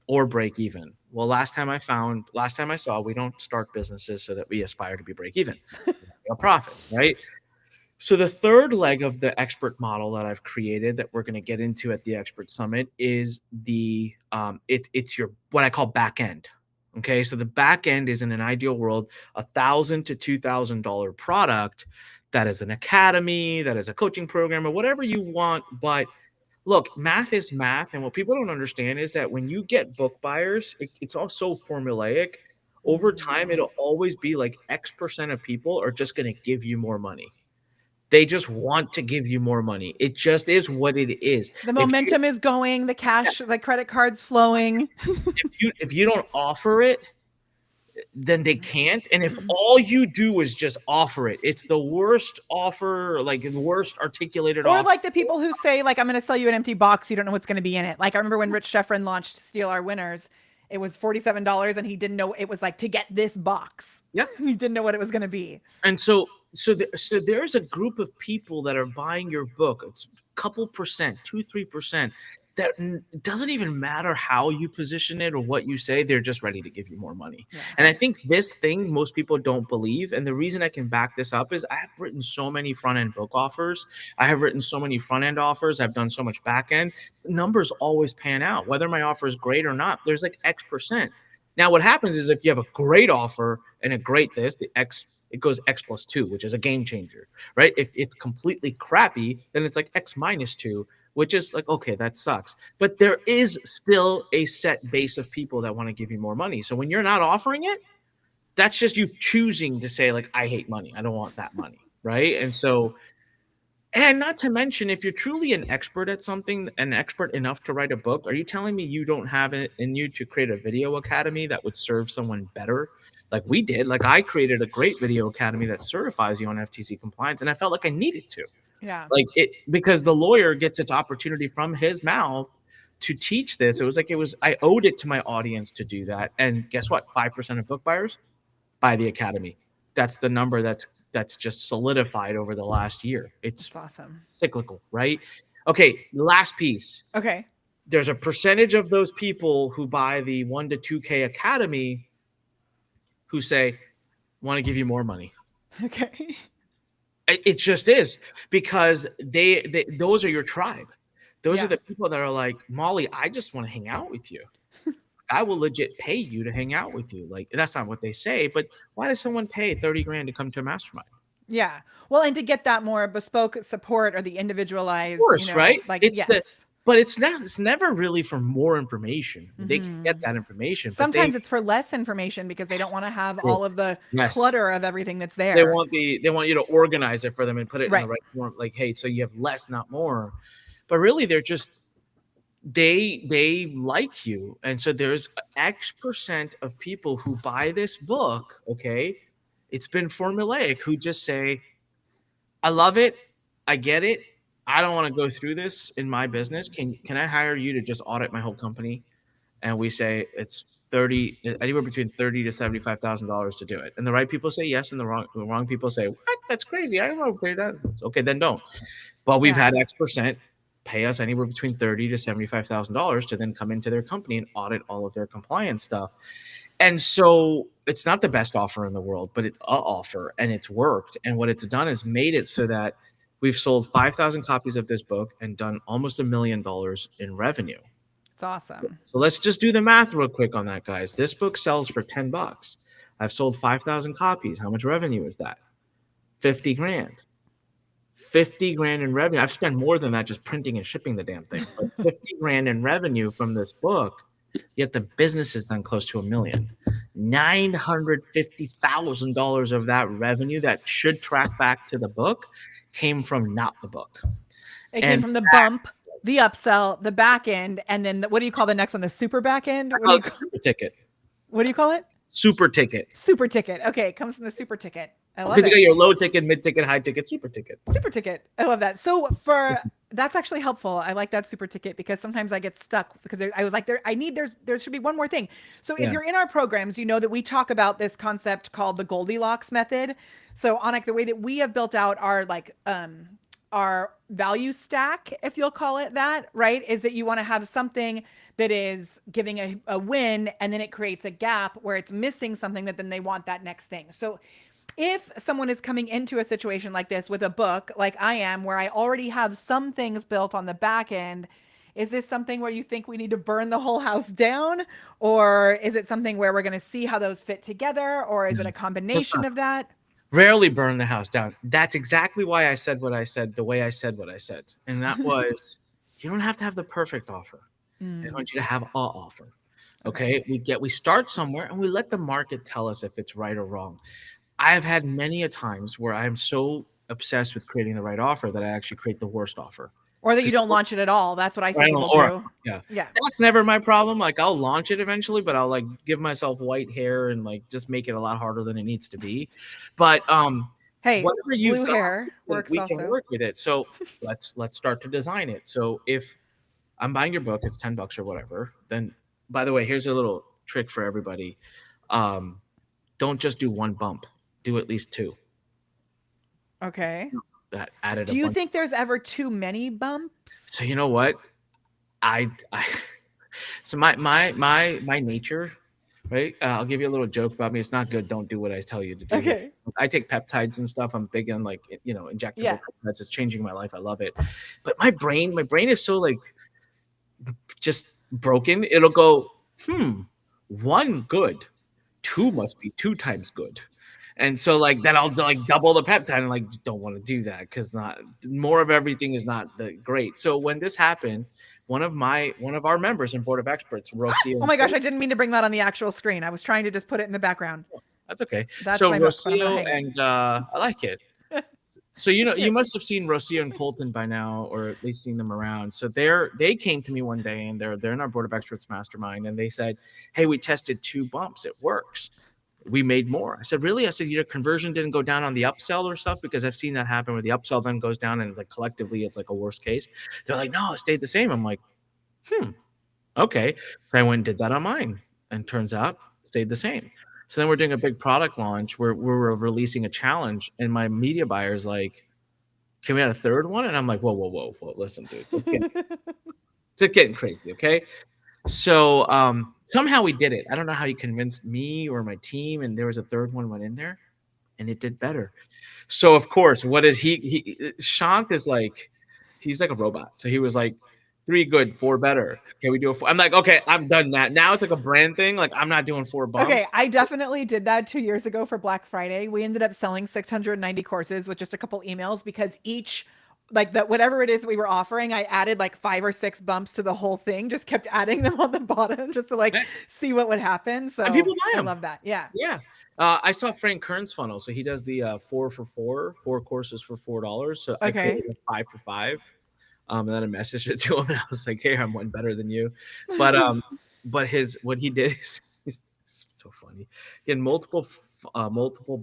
or break even. Well, last time I saw, we don't start businesses so that we aspire to be break even, a profit, right? So the third leg of the expert model that I've created that we're going to get into at the expert summit is it's your what I call back end. Okay, so the back end is, in an ideal world, $1,000 to $2,000 product that is an academy, that is a coaching program, or whatever you want. But look, math is math, and what people don't understand is that when you get book buyers, it's all so formulaic. Over time, it'll always be like X percent of people are just going to give you more money. They just want to give you more money. It just is what it is. The If you momentum is going, the cash, the credit cards flowing. if you don't offer it, then they can't. And if all you do is just offer it, it's the worst offer, like the worst articulated Or offer. like the people who say, like, I'm going to sell you an empty box. You don't know what's going to be in it. Like, I remember when Rich Schefren launched Steal Our Winners, it was $47 and he didn't know it was like to get this box. Yep. He didn't know what it was going to be. And so there's a group of people that are buying your book. It's a couple percent, 2-3%. That doesn't even matter how you position it or what you say. They're just ready to give you more money. Yeah. And I think this thing most people don't believe. And the reason I can back this up is I have written so many front end book offers. I have written so many front end offers. I've done so much back end. Numbers always pan out. Whether my offer is great or not, there's like X percent. Now, what happens is if you have a great offer and a great this, it goes X plus 2, which is a game changer, right? If it's completely crappy, then it's like X minus 2, which is like, okay, that sucks. But there is still a set base of people that want to give you more money. So when you're not offering it, that's just you choosing to say, like, I hate money. I don't want that money, right? And not to mention, if you're truly an expert at something, an expert enough to write a book, are you telling me you don't have it in you to create a video academy that would serve someone better? Like we did. Like I created a great video academy that certifies you on FTC compliance, and I felt like I needed to. Yeah. Like it, because the lawyer gets its opportunity from his mouth to teach this. I owed it to my audience to do that. And guess what? 5% of book buyers buy the academy. That's the number that's just solidified over the last year. It's That's awesome. cyclical, right? Okay, last piece. Okay. There's a percentage of those people who buy the 1 to 2K academy who say, want to give you more money. Okay. It just is, because they those are your tribe. Those Yeah. are the people that are like, Molly, I just want to hang out with you. I will legit pay you to hang out with you. Like, that's not what they say, but why does someone pay 30 grand to come to a mastermind? Yeah. Well, and to get that more bespoke support or the individualized, Of course, right? like, It's yes. but it's never really for more information. They can get that information. Sometimes it's for less information because they don't want to have all of the Yes. clutter of everything that's there. They want you to organize it for them and put it in Right. the right form. Like, hey, so you have less, not more. But really, they're just they like you, and so there's X percent of people who buy this book. Okay, it's been formulaic, who just say, I love it, I get it, I don't want to go through this in my business. Can I hire you to just audit my whole company? And we say it's anywhere between $30,000 to $75,000 to do it. And the right people say yes, and the wrong people say, what? That's crazy. I don't want to pay that. Okay, then don't. But we've had X percent pay us anywhere between $30,000 to $75,000 to then come into their company and audit all of their compliance stuff. And so it's not the best offer in the world, but it's an offer, and it's worked. And what it's done is made it so that we've sold 5,000 copies of this book and done almost $1 million in revenue. It's awesome. So let's just do the math real quick on that, guys. This book sells for $10. I've sold 5,000 copies. How much revenue is that? 50 grand. 50 grand in revenue. I've spent more than that just printing and shipping the damn thing. But 50 grand in revenue from this book, yet the business has done close to $1 million. $950,000 of that revenue that should track back to the book came from not the book. It came from the bump, the upsell, the back end, and then what do you call the next one? The super back end? Super ticket. What do you call it? Super ticket. Super ticket. Okay, it comes from the super ticket. I love it. Because you got your low ticket, mid ticket, high ticket, super ticket. Super ticket. I love that. So that's actually helpful. I like that super ticket because sometimes I get stuck because I was like, there should be one more thing. So if you're in our programs, you know that we talk about this concept called the Goldilocks method. So Anik, the way that we have built out our value stack, if you'll call it that, right, is that you want to have something that is giving a win, and then it creates a gap where it's missing something that then they want that next thing. So if someone is coming into a situation like this with a book, like I am, where I already have some things built on the back end, is this something where you think we need to burn the whole house down? Or is it something where we're going to see how those fit together? Or is it a Let's combination not of that? rarely burn the house down. That's exactly why I said what I said, the way I said what I said. And that was, you don't have to have the perfect offer. I Mm, want you to have a offer. okay. Okay. We start somewhere and we let the market tell us if it's right or wrong. I have had many a times where I'm so obsessed with creating the right offer that I actually create the worst offer. Or that you Because don't launch it at all. That's what I see I don't, people or do. yeah, Yeah. that's never my problem. Like I'll launch it eventually, but I'll like give myself white hair and like just make it a lot harder than it needs to be. But Hey, whatever you've blue got, hair works we can also. work with it. So let's start to design it. So if I'm buying your book, it's $10 or whatever. Then, by the way, here's a little trick for everybody. Um, don't just do one bump. Do at least two. Okay. That added Do a you bunch. think there's ever too many bumps? So you know what? I so my nature, right? I'll give you a little joke about me. It's not good. Don't do what I tell you to do. Okay. I take peptides and stuff. I'm big on like injectable Yeah. peptides. It's changing my life. I love it. But my brain is so like just broken. It'll go, one good, two must be two times good. And so like then I'll like double the peptide and like don't want to do that because not more of everything is not the great. So when this happened, one of our members and board of experts, Oh Rocio, my gosh, I didn't mean to bring that on the actual screen. I was trying to just put it in the background. that's okay. That's So my book, but I'm gonna Rocio hang it. and I like it. So It's you cute. must have seen Rocio and Colton by now, or at least seen them around. So they came to me one day and they're in our board of experts mastermind, and they said, "Hey, we tested two bumps. It works. We made more." I said, "Really?" I said, "Your conversion didn't go down on the upsell or stuff because I've seen that happen where the upsell then goes down and like collectively it's like a worst case." They're like, "No, it stayed the same." I'm like, okay. So I went and did that on mine, and turns out it stayed the same. So then we're doing a big product launch where we're releasing a challenge, and my media buyer's like, "Can we add a third one?" And I'm like, "Whoa, whoa, whoa, whoa! Listen, dude, it's getting crazy, okay?" So somehow we did it. I don't know how he convinced me or my team, and there was a third one went in there, and it did better. So of course, what is he Shant is like, he's like a robot. So he was like, three good, four better. Can we do a four? I'm like, okay, I'm done that. Now it's like a brand thing. Like I'm not doing four Okay, bumps. I definitely did that 2 years ago for Black Friday. We ended up selling 690 courses with just a couple emails because each, like that, whatever it is that we were offering, I added like 5 or 6 bumps to the whole thing, just kept adding them on the bottom just to like Yeah. see what would happen. And So people buy I them. love that. Yeah. Yeah. I saw Frank Kern's funnel. So he does the four for four courses for $4. So I Okay. created a 5 for 5. And then I messaged it to him and I was like, "Hey, I'm one better than you." But his what he did is it's so funny. He had multiple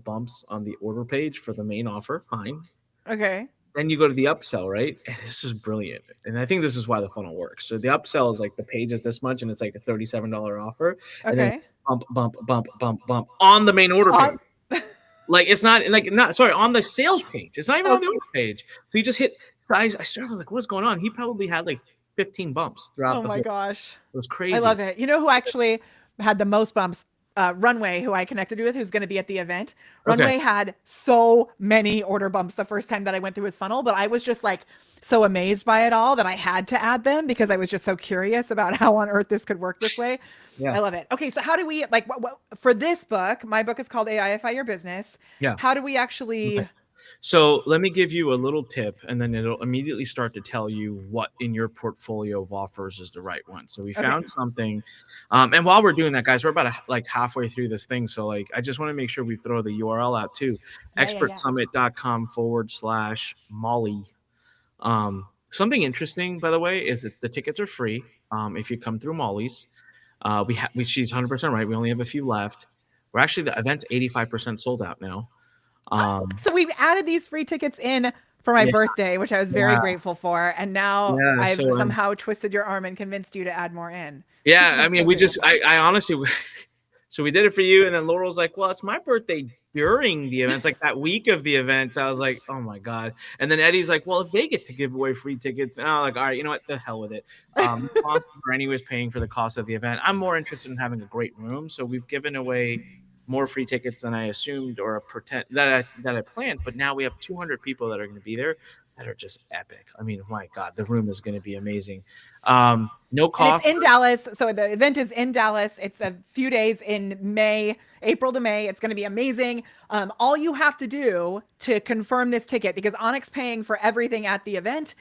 bumps on the order page for the main offer. Fine. Okay. Then you go to the upsell, right? And this is brilliant. And I think this is why the funnel works. So the upsell is like the page is this much and it's like a $37 offer. And then Okay. bump, bump, bump, bump, bump on the main order On page. Like it's not like not sorry on the sales page. It's not even on oh, the order page. So you just hit. So I started like, what's going on? He probably had like 15 bumps throughout oh the my whole. gosh. It was I crazy. love it. You know who actually had the most bumps? Runway, who I connected with, who's going to be at the event. Okay. Runway had so many order bumps the first time that I went through his funnel, but I was just like so amazed by it all that I had to add them because I was just so curious about how on earth this could work this way. Yeah. I love it. Okay, so how do we like for this book? My book is called AIFI Your Business. Yeah. How do we Okay. actually? So let me give you a little tip, and then it'll immediately start to tell you what in your portfolio of offers is the right one. So we Okay, found something, and while we're doing that, guys, we're about like halfway through this thing. So like, I just want to make sure we throw the URL out too, yeah. expertsummit.com/Molly. Something interesting, by the way, is that the tickets are free if you come through Molly's. She's 100% right. We only have a few left. We're actually the event's 85% sold out now. So we've added these free tickets in for my Yeah, birthday, which I was very yeah, grateful for, and now yeah. I've So somehow twisted your arm and convinced you to add more in, which yeah, I I'm mean, so grateful for. I honestly, so we did it for you, and then Laurel's like, "Well, it's my birthday during the event. It's like that week of the event." So I was like, "Oh my god!" And then Eddie's like, "Well, if they get to give away free tickets," and I'm like, "All right, you know what? The hell with it." Sponsors are anyways paying for the cost of the event. I'm more interested in having a great room, so we've given away more free tickets than I assumed or pretend that I planned. But now we have 200 people that are going to be there that are just epic. I mean, my God, the room is going to be amazing. No And it's cost. in Dallas. So the event is in Dallas. It's a few days in May, April to May. It's going to be amazing. All you have to do to confirm this ticket, because Onyx paying for everything at the event,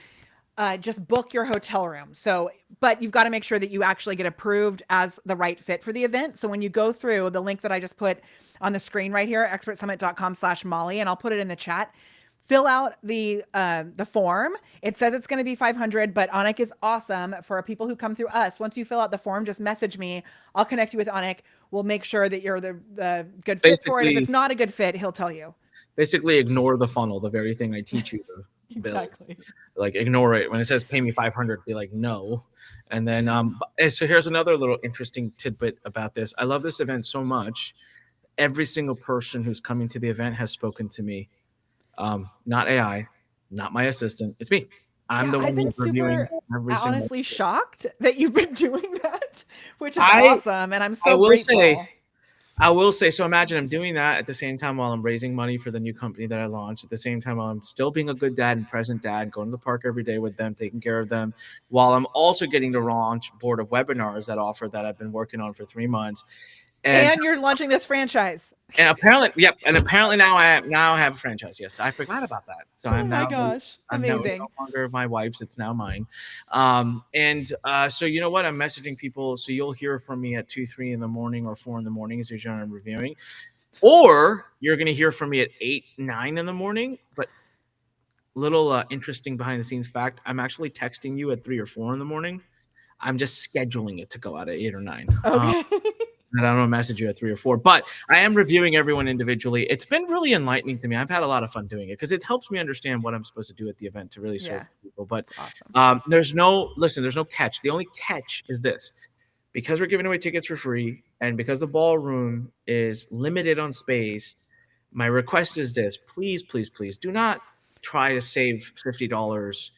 just book your hotel room. So, but you've got to make sure that you actually get approved as the right fit for the event. So when you go through the link that I just put on the screen right here, expertsummit.com/Molly, and I'll put it in the chat. Fill out the form. It says it's going to be 500, but Anik is awesome for people who come through us. Once you fill out the form, just message me. I'll connect you with Anik. We'll make sure that you're the good fit for it. If it's not a good fit, he'll tell you. Basically, ignore the funnel, the very thing I teach you to Exactly. build. Like, ignore it. When it says pay me 500, be like, no. And then, so here's another little interesting tidbit about this. I love this event so much. Every single person who's coming to the event has spoken to me. Not AI, not my assistant. It's me. I'm the one who's reviewing every single. Honestly shocked that you've been doing that, which is awesome, and I'm so grateful. I will say, so imagine I'm doing that at the same time while I'm raising money for the new company that I launched, at the same time while I'm still being a good dad and present dad, going to the park every day with them, taking care of them, while I'm also getting to launch board of webinars that offer that I've been working on for 3 months. And you're launching this franchise. And apparently, yep. And apparently now I have a franchise. Yes, I forgot about that. So I'm now. Oh my gosh, amazing! I'm no longer my wife's; it's now mine. So you know what? I'm messaging people. So you'll hear from me at 2, 3 in the morning or 4 in the morning as usually I'm reviewing, or you're going to hear from me at 8, 9 in the morning. But little interesting behind the scenes fact: I'm actually texting you at 3 or 4 in the morning. I'm just scheduling it to go out at 8 or 9. Okay. I don't message you at 3 or 4, but I am reviewing everyone individually. It's been really enlightening to me. I've had a lot of fun doing it because it helps me understand what I'm supposed to do at the event to really serve people. But awesome. There's no catch. The only catch is this: because we're giving away tickets for free and because the ballroom is limited on space, my request is this: please, please, please do not try to save $50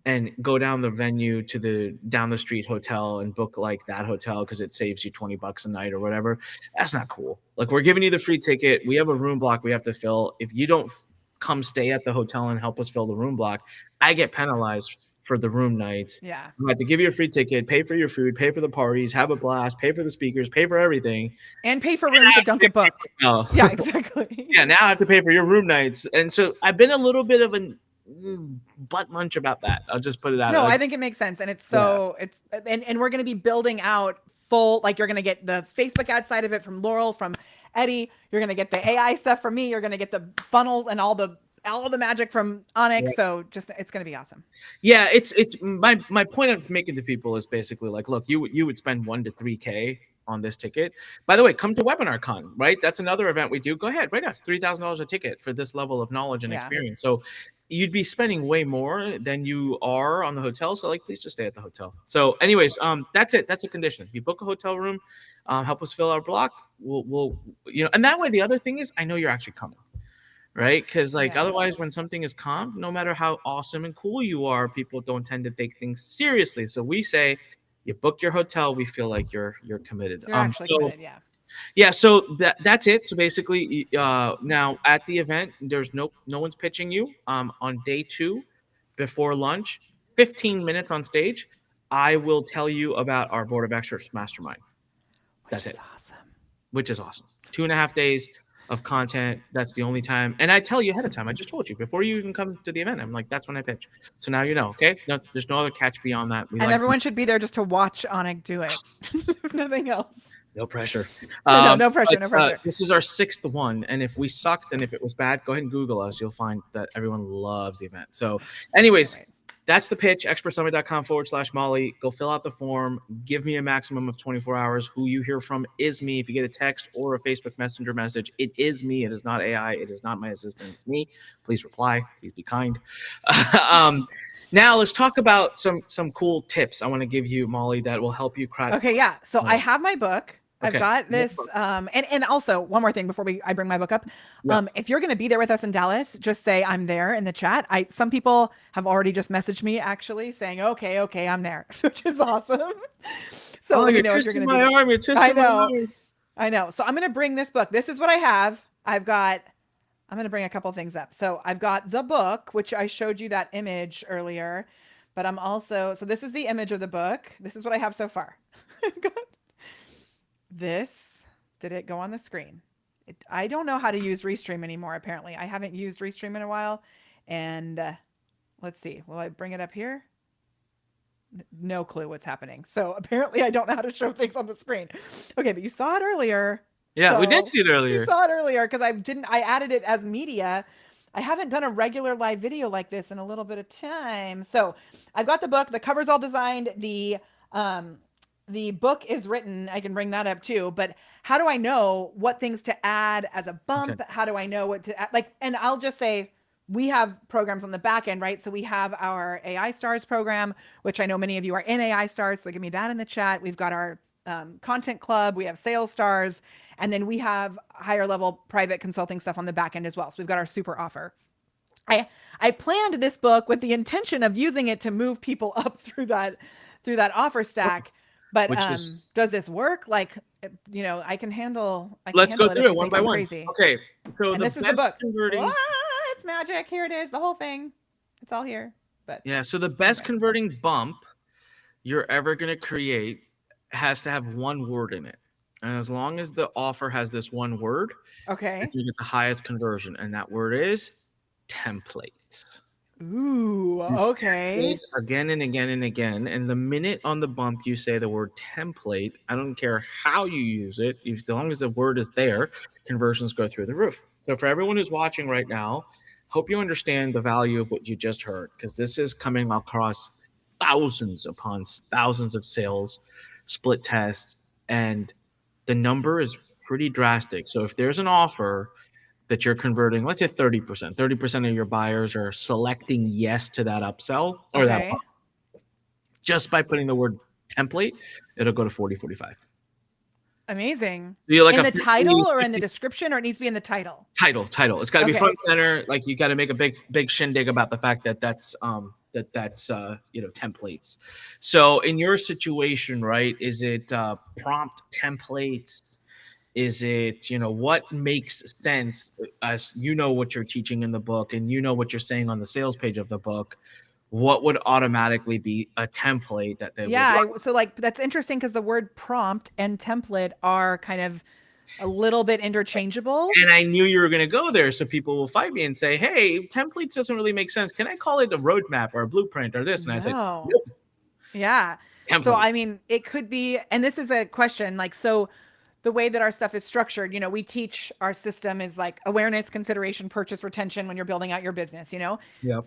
and go down the venue to the down the street hotel and book like that hotel because it saves you $20 a night or whatever. That's not cool. Like, we're giving you the free ticket. We have a room block we have to fill. If you don't come stay at the hotel and help us fill the room block, I get penalized for the room nights. Yeah. I have to give you a free ticket, pay for your food, pay for the parties, have a blast, pay for the speakers, pay for everything. And pay for rooms that don't get booked. Oh. Yeah, exactly. Yeah, now I have to pay for your room nights. And so I've been a little bit of an butt munch about that. I'll just put it out. No, I think it makes sense. And it's so and we're going to be building out full, like, you're going to get the Facebook ad side of it from Laurel, from Eddie. You're going to get the AI stuff from me. You're going to get the funnel and all the magic from Onyx. So just, it's going to be awesome. Yeah. It's my point I'm making to people is basically like, look, you would spend 1 to 3K on this ticket. By the way, come to WebinarCon, right? That's another event we do. Go ahead, right now, it's $3,000 a ticket for this level of knowledge and experience. So you'd be spending way more than you are on the hotel. So, like, please just stay at the hotel. So anyways, that's it. That's a condition. You book a hotel room, help us fill our block. We'll and that way the other thing is I know you're actually coming. Right? Because otherwise, when something is comped, no matter how awesome and cool you are, people don't tend to take things seriously. So we say, you book your hotel, we feel like you're committed. You're actually committed, yeah. Yeah, so that's it. So basically, now at the event, there's no one's pitching you. On day 2, before lunch, 15 minutes on stage, I will tell you about our Board of Experts Mastermind. That's it. Awesome. Which is awesome. 2.5 days of content. That's the only time. And I tell you ahead of time. I just told you before you even come to the event. I'm like, that's when I pitch. So now you know, okay? No, there's no other catch beyond that. And everyone should be there just to watch Anik do it. If nothing else. No pressure. No pressure. No pressure. This is our 6th one. And if we sucked and if it was bad, go ahead and Google us. You'll find that everyone loves the event. So anyways, that's the pitch, expertsummit.com/Molly. Go fill out the form. Give me a maximum of 24 hours. Who you hear from is me. If you get a text or a Facebook Messenger message, it is me. It is not AI. It is not my assistant. It's me. Please reply. Please be kind. Now let's talk about some cool tips I want to give you, Molly, that will help you crack. Okay, yeah. So I have my book. I've got this. And also one more thing before I bring my book up. If you're going to be there with us in Dallas, just say I'm there in the chat. Some people have already just messaged me actually saying, okay, I'm there, which is awesome. So you're twisting my arm. You're twisting my arm. I know. So I'm going to bring this book. This is what I have. I'm going to bring a couple things up. So I've got the book, which I showed you that image earlier, but so this is the image of the book. This is what I have so far. This, did it go on the screen? I don't know how to use Restream anymore, apparently. I haven't used Restream in a while. And let's see, will I bring it up here? No clue what's happening. So apparently I don't know how to show things on the screen. Okay, but you saw it earlier. Yeah, we did So see it earlier. You saw it earlier because I added it as media. I haven't done a regular live video like this in a little bit of time. So I've got the book. The cover's all designed. The book is written. I can bring that up too. But how do I know what things to add as a bump? Okay. How do I know what to add? Like, and I'll just say we have programs on the back end, right? So we have our AI Stars program, which I know many of you are in AI Stars. So give me that in the chat. We've got our content club. We have Sales Stars. And then we have higher level private consulting stuff on the back end as well. So we've got our super offer. I planned this book with the intention of using it to move people up through that offer stack. But does this work? Like, I can handle. Let's go through it one by one. Crazy. Okay, so and this is the book. Converting. It's magic. Here it is. The whole thing. It's all here. But yeah, so the best converting bump you're ever going to create has to have one word in it. And as long as the offer has this one word, okay, you get the highest conversion. And that word is templates. Ooh, okay. Again and again and again. And the minute on the bump you say the word template, I don't care how you use it, as long as the word is there, conversions go through the roof. So for everyone who's watching right now, hope you understand the value of what you just heard, because this is coming across thousands upon thousands of sales, split tests, and the number is pretty drastic. So if there's an offer that you're converting, let's say 30% of your buyers are selecting yes to that upsell or that bump. Just by putting the word template, it'll go to 40, 45. Amazing. So like in the title or in the description, or it needs to be in the title? Title. It's got to be front center. Like, you got to make a big shindig about the fact that that's templates. So in your situation, right, is it prompt templates? Is it, what makes sense, as what you're teaching in the book and what you're saying on the sales page of the book? What would automatically be a template that they would so like, that's interesting, because the word prompt and template are kind of a little bit interchangeable. And I knew you were going to go there, so people will fight me and say, hey, templates doesn't really make sense. Can I call it a roadmap or a blueprint or this? And I said, nope. Yeah. Templates. So, I mean, it could be, and this is a question, like, so the way that our stuff is structured, we teach, our system is like awareness, consideration, purchase, retention when you're building out your business, Yep.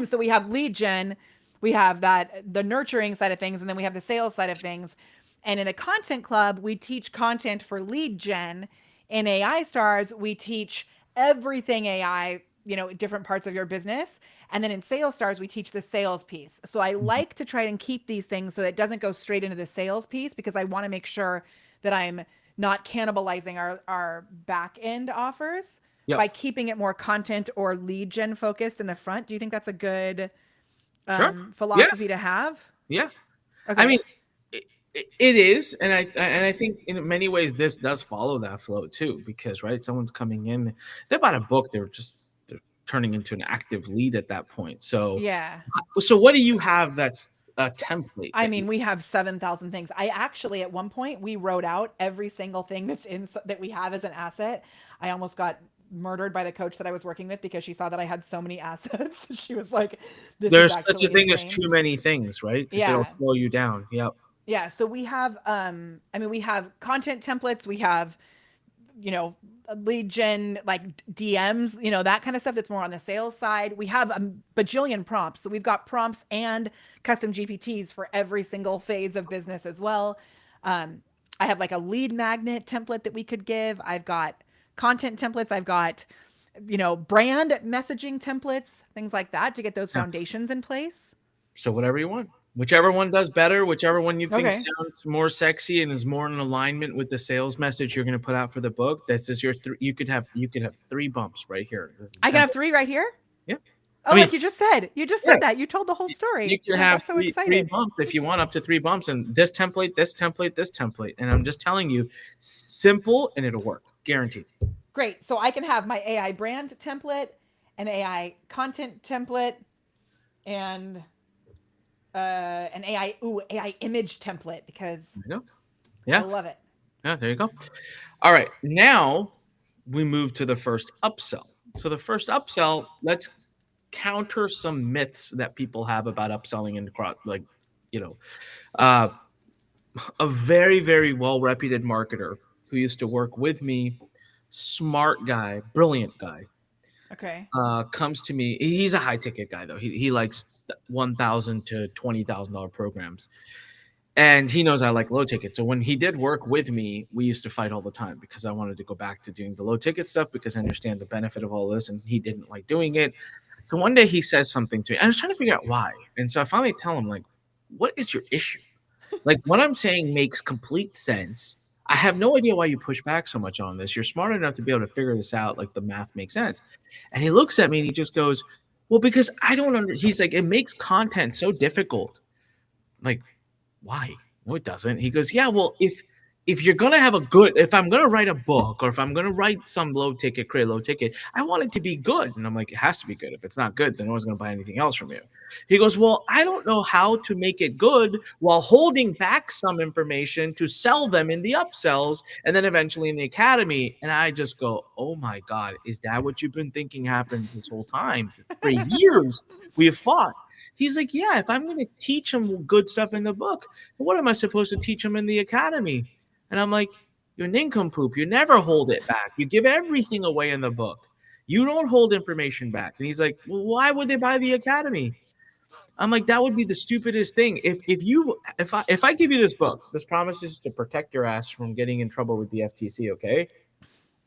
So we have lead gen, we have the nurturing side of things, and then we have the sales side of things. And in the content club, we teach content for lead gen. In AI Stars, we teach everything AI, different parts of your business. And then in Sales Stars, we teach the sales piece. So I like to try and keep these things so that it doesn't go straight into the sales piece, because I want to make sure that I'm not cannibalizing our back end offers by keeping it more content or lead gen focused in the front. Do you think that's a good philosophy to have? Yeah. Okay. I mean, it is, and I think in many ways this does follow that flow too, because someone's coming in, they bought a book, they're turning into an active lead at that point. So yeah. So what do you have that's a template? I mean, we have 7,000 things. I actually, at one point, we wrote out every single thing that we have as an asset. I almost got murdered by the coach that I was working with, because she saw that I had so many assets. She was like, there's such a thing as too many things, right? Because it'll slow you down. Yep. Yeah. So we have, we have content templates. We have, lead gen, like DMs, that kind of stuff that's more on the sales side. We have a bajillion prompts. So we've got prompts and custom GPTs for every single phase of business as well. I have like a lead magnet template that we could give. I've got content templates. I've got, brand messaging templates, things like that, to get those foundations in place. So whatever you want. Whichever one does better, whichever one you think sounds more sexy and is more in alignment with the sales message you're going to put out for the book. This is your you could have 3 bumps right here. I can have 3 right here? Yeah. Oh, like you just said. You just Yeah, said that. You told the whole you story. can I have got so three excited. bumps if you want, up to 3 bumps, and this template, this template, this template. And I'm just telling you, simple, and it'll work, guaranteed. Great. So I can have my AI brand template, an AI content template, and an AI image template because You know? I Yeah, love it. yeah. There you go. All right, now we move to the first upsell. So the first upsell, let's counter some myths that people have about upselling and like, you know, uh, a very, very well reputed marketer who used to work with me, smart guy, brilliant guy, Okay. comes to me. He's a high ticket guy though. He likes $1,000 to $20,000 programs, and he knows I like low ticket. So when he did work with me, we used to fight all the time because I wanted to go back to doing the low ticket stuff because I understand the benefit of all this, and he didn't like doing it. So one day he says something to me. I was trying to figure out why, and so I finally tell him like, "What is your issue? Like what I'm saying makes complete sense. I have no idea why you push back so much on this. You're smart enough to be able to figure this out. Like the math makes sense." And he looks at me and he just goes, "Well, because I don't under." He's like, "It makes content so difficult." Like, why? No, it doesn't. He goes, yeah, well, if you're gonna have a good, if I'm gonna write a book or if I'm gonna write some low ticket, create low ticket, I want it to be good. And I'm like, it has to be good. If it's not good, then no one's gonna buy anything else from you. He goes, well, I don't know how to make it good while holding back some information to sell them in the upsells and then eventually in the academy. And I just go, oh my God, is that what you've been thinking happens this whole time? For years we have fought. He's like, yeah, if I'm going to teach them good stuff in the book, what am I supposed to teach them in the academy? And I'm like, you're a nincompoop. You never hold it back. You give everything away in the book. You don't hold information back. And he's like, well, why would they buy the academy? I'm like, that would be the stupidest thing. If I give you this book, this promises to protect your ass from getting in trouble with the FTC, okay?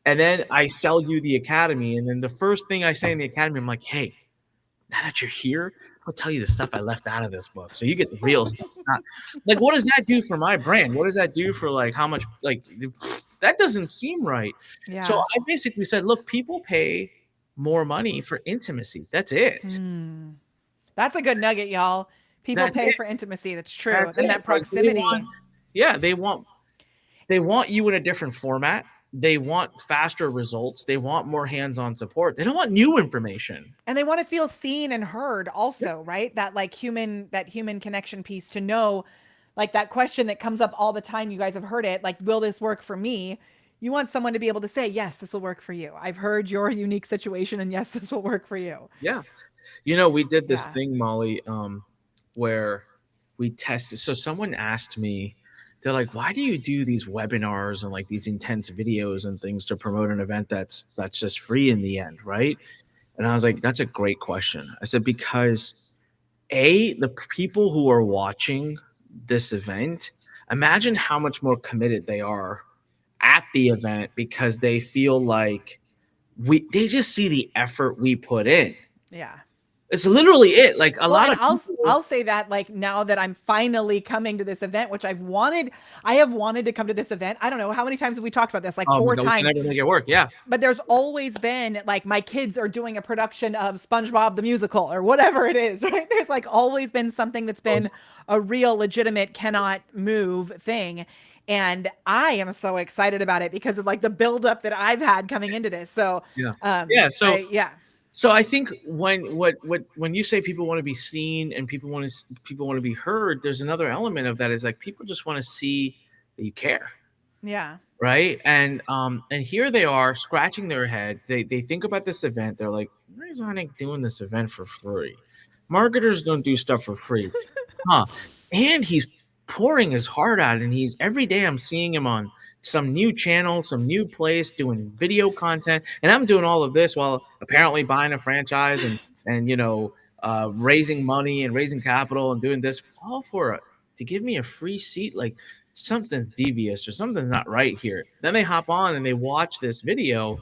And then I sell you the academy, and then the first thing I say in the academy, I'm like, hey, now that you're here, I'll tell you the stuff I left out of this book. So you get the real stuff. Not like what does that do for my brand? What does that do for like how much like that doesn't seem right. So Yeah. I basically said, look, people pay more money for intimacy. That's it. Hmm. That's a good nugget, y'all. People That's pay it. for intimacy. That's true. That's And it. that Like proximity. yeah, they want you in a different format. They want faster results. They want more hands-on support. They don't want new information. And they want to feel seen and heard Yeah. also, right? That human connection piece to know like that question that comes up all the time. You guys have heard it, like, will this work for me? You want someone to be able to say, yes, this will work for you. I've heard your unique situation and yes, this will work for you. Yeah. We did this Yeah. thing, Molly, where we tested. So someone asked me, they're like, "Why do you do these webinars and like these intense videos and things to promote an event that's just free in the end, right?" And I was like, "That's a great question." I said because the people who are watching this event, imagine how much more committed they are at the event because they feel like they just see the effort we put in. Yeah. It's literally it. Like a Well, lot and of I'll people. I'll say that like now that I'm finally coming to this event, which I have wanted to come to this event. I don't know how many times have we talked about this? Like Oh my four god, we can times. never make it work. Yeah, But there's always been like my kids are doing a production of SpongeBob the musical or whatever it is, right? There's like always been something that's been a real legitimate cannot move thing. And I am so excited about it because of like the buildup that I've had coming into this. So yeah, yeah. So, I yeah. so I think when you say people want to be seen and people want to be heard, there's another element of that is like people just want to see that you care, Yeah. right? And here they are scratching their head. They think about this event. They're like, why is Anik doing this event for free? Marketers don't do stuff for free, huh? And he's pouring his heart out, and he's every day I'm seeing him on some new channel, some new place, doing video content, and I'm doing all of this while apparently buying a franchise and raising money and raising capital and doing this all for to give me a free seat. Like something's devious or something's not right here. Then they hop on and they watch this video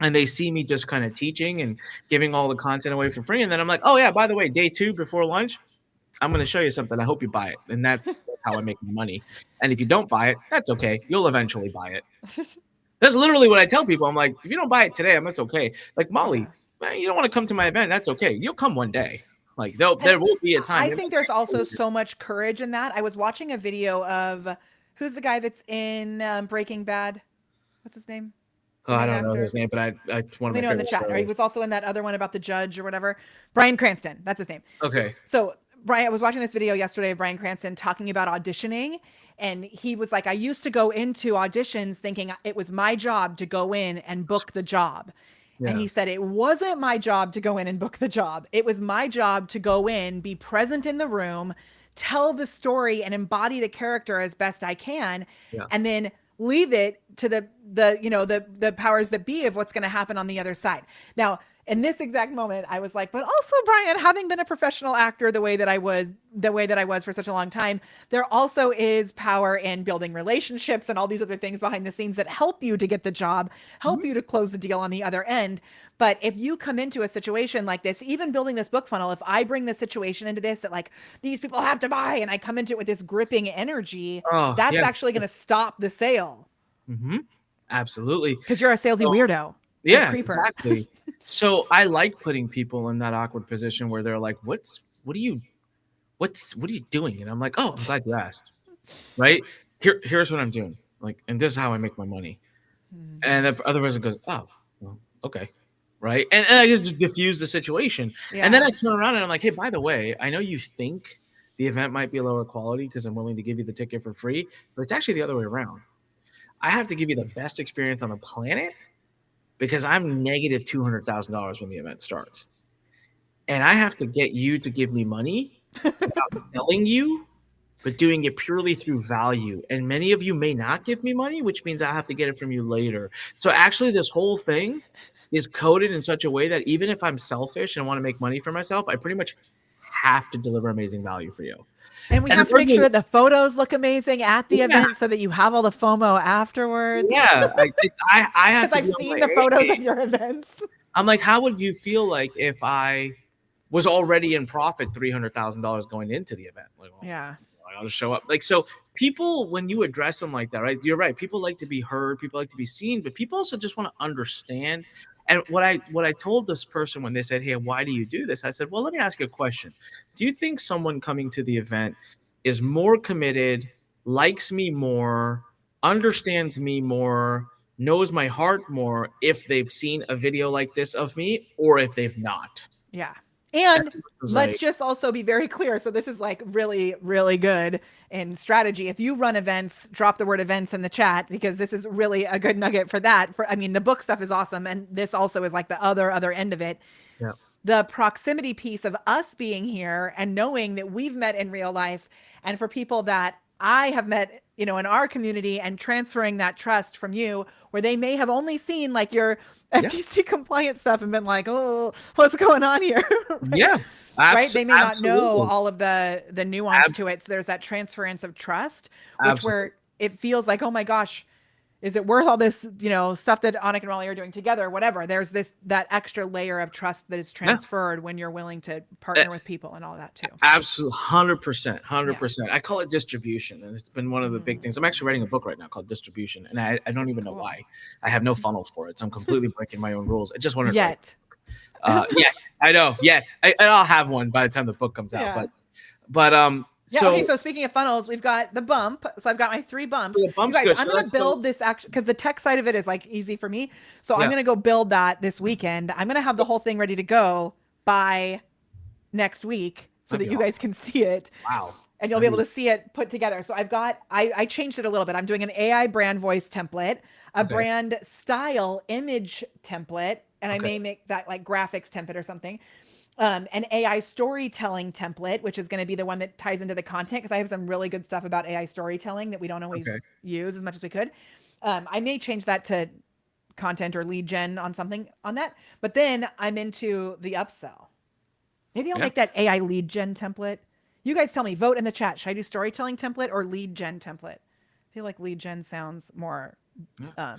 and they see me just kind of teaching and giving all the content away for free. And then I'm like, oh yeah, by the way, day 2 before lunch, I'm going to show you something. I hope you buy it. And that's how I make my money. And if you don't buy it, that's okay. You'll eventually buy it. That's literally what I tell people. I'm like, if you don't buy it today, that's okay. Like Molly, Yeah. man, you don't want to come to my event. That's okay. You'll come one day. Like And there will be a time. I think there's also so much courage in that. I was watching a video of who's the guy that's in Breaking Bad? What's his name? Oh, The I main don't know actor. his name, but I one Let of me my know in the favorite chat. Or he shows. was also in that other one about the judge or whatever. Bryan Cranston. That's his name. Okay. So Brian, I was watching this video yesterday of Bryan Cranston talking about auditioning, and he was like, I used to go into auditions thinking it was my job to go in and book the job. And Yeah. he said, it wasn't my job to go in and book the job. It was my job to go in, be present in the room, tell the story and embody the character as best I can, Yeah. and then leave it to the powers that be of what's going to happen on the other side. Now, in this exact moment, I was like, but also, Brian, having been a professional actor the way that I was for such a long time, there also is power in building relationships and all these other things behind the scenes that help you to get the job, help Mhm. you to close the deal on the other end. But if you come into a situation like this, even building this book funnel, if I bring the situation into this that like these people have to buy, and I come into it with this gripping energy, Oh that's yeah. actually going to stop the sale Mm-hmm. Absolutely. because you're a salesy So weirdo and yeah, creeper. exactly. So I like putting people in that awkward position where they're like, what are you doing? And I'm like, oh, I'm glad you asked. Right? Here's what I'm doing. Like, and this is how I make my money. And the other person goes, oh, well, okay. Right. And I just diffuse the situation. And then Yeah. I turn around and I'm like, hey, by the way, I know you think the event might be lower quality because I'm willing to give you the ticket for free, but it's actually the other way around. I have to give you the best experience on the planet because I'm negative $200,000 when the event starts. And I have to get you to give me money without telling you, but doing it purely through value. And many of you may not give me money, which means I have to get it from you later. So actually, this whole thing is coded in such a way that even if I'm selfish and want to make money for myself, I pretty much have to deliver amazing value for you. And we And the have to make sure person, that the photos look amazing at the yeah, event so that you have all the FOMO afterwards. yeah, I have Because to I've be on seen my the A photos of game. your events. I'm like, how would you feel like if I was already in profit $300,000 going into the event? Like, well, Yeah. I'll just show up. Like, so people, when you address them like that, right? You're right. People like to be heard. People like to be seen, but people also just want to understand. And what I told this person when they said, hey, why do you do this? I said, well, let me ask you a question. Do you think someone coming to the event is more committed, likes me more, understands me more, knows my heart more if they've seen a video like this of me or if they've not? Yeah. And And it was let's like, just also be very clear. So this is like really, really good in strategy. If you run events, drop the word events in the chat because this is really a good nugget for that. I mean, the book stuff is awesome. And this also is like the other end of it. yeah, The proximity piece of us being here and knowing that we've met in real life, and for people that I have met, in our community, and transferring that trust from you where they may have only seen like your yeah, FTC compliance stuff and been like, oh, what's going on here? Right. yeah, Right. They may not know absolutely. all of the nuance to it. So there's that transference of trust, which Absolutely. where it feels like, oh my gosh, is it worth all this, stuff that Anik and Raleigh are doing together, whatever. There's that extra layer of trust that is Yeah. transferred when you're willing to partner with people and all that too. Absolutely. 100%. Yeah. 100%. I call it distribution. And it's been one of the big things. I'm actually writing a book right now called Distribution. And I don't even know Cool. why. I have no funnel for it. So I'm completely breaking my own rules. I just wanted to write. Yet. Yet. I know. Yet. I'll have one by the time the book comes out. Yeah. But Yeah. so Okay. So speaking of funnels, we've got the bump. So I've got my 3 bumps. the You bump's guys, good. I'm So going to let's go. build this action because the tech side of it is like easy for me. So I'm Yeah. going to go build that this weekend. I'm going to have the whole thing ready to go by next week so That'd that be you guys can see it. Wow. And you'll be able to see it put together. So I changed it a little bit. I'm doing an AI brand voice template, a Okay. brand style image template, and I Okay. may make that like graphics template or something. An AI storytelling template, which is going to be the one that ties into the content because I have some really good stuff about AI storytelling that we don't always Okay. use as much as we could. I may change that to content or lead gen on something on that, but then I'm into the upsell. Maybe I'll Yeah. make that AI lead gen template. You guys tell me, vote in the chat. Should I do storytelling template or lead gen template? I feel like lead gen sounds more Yeah.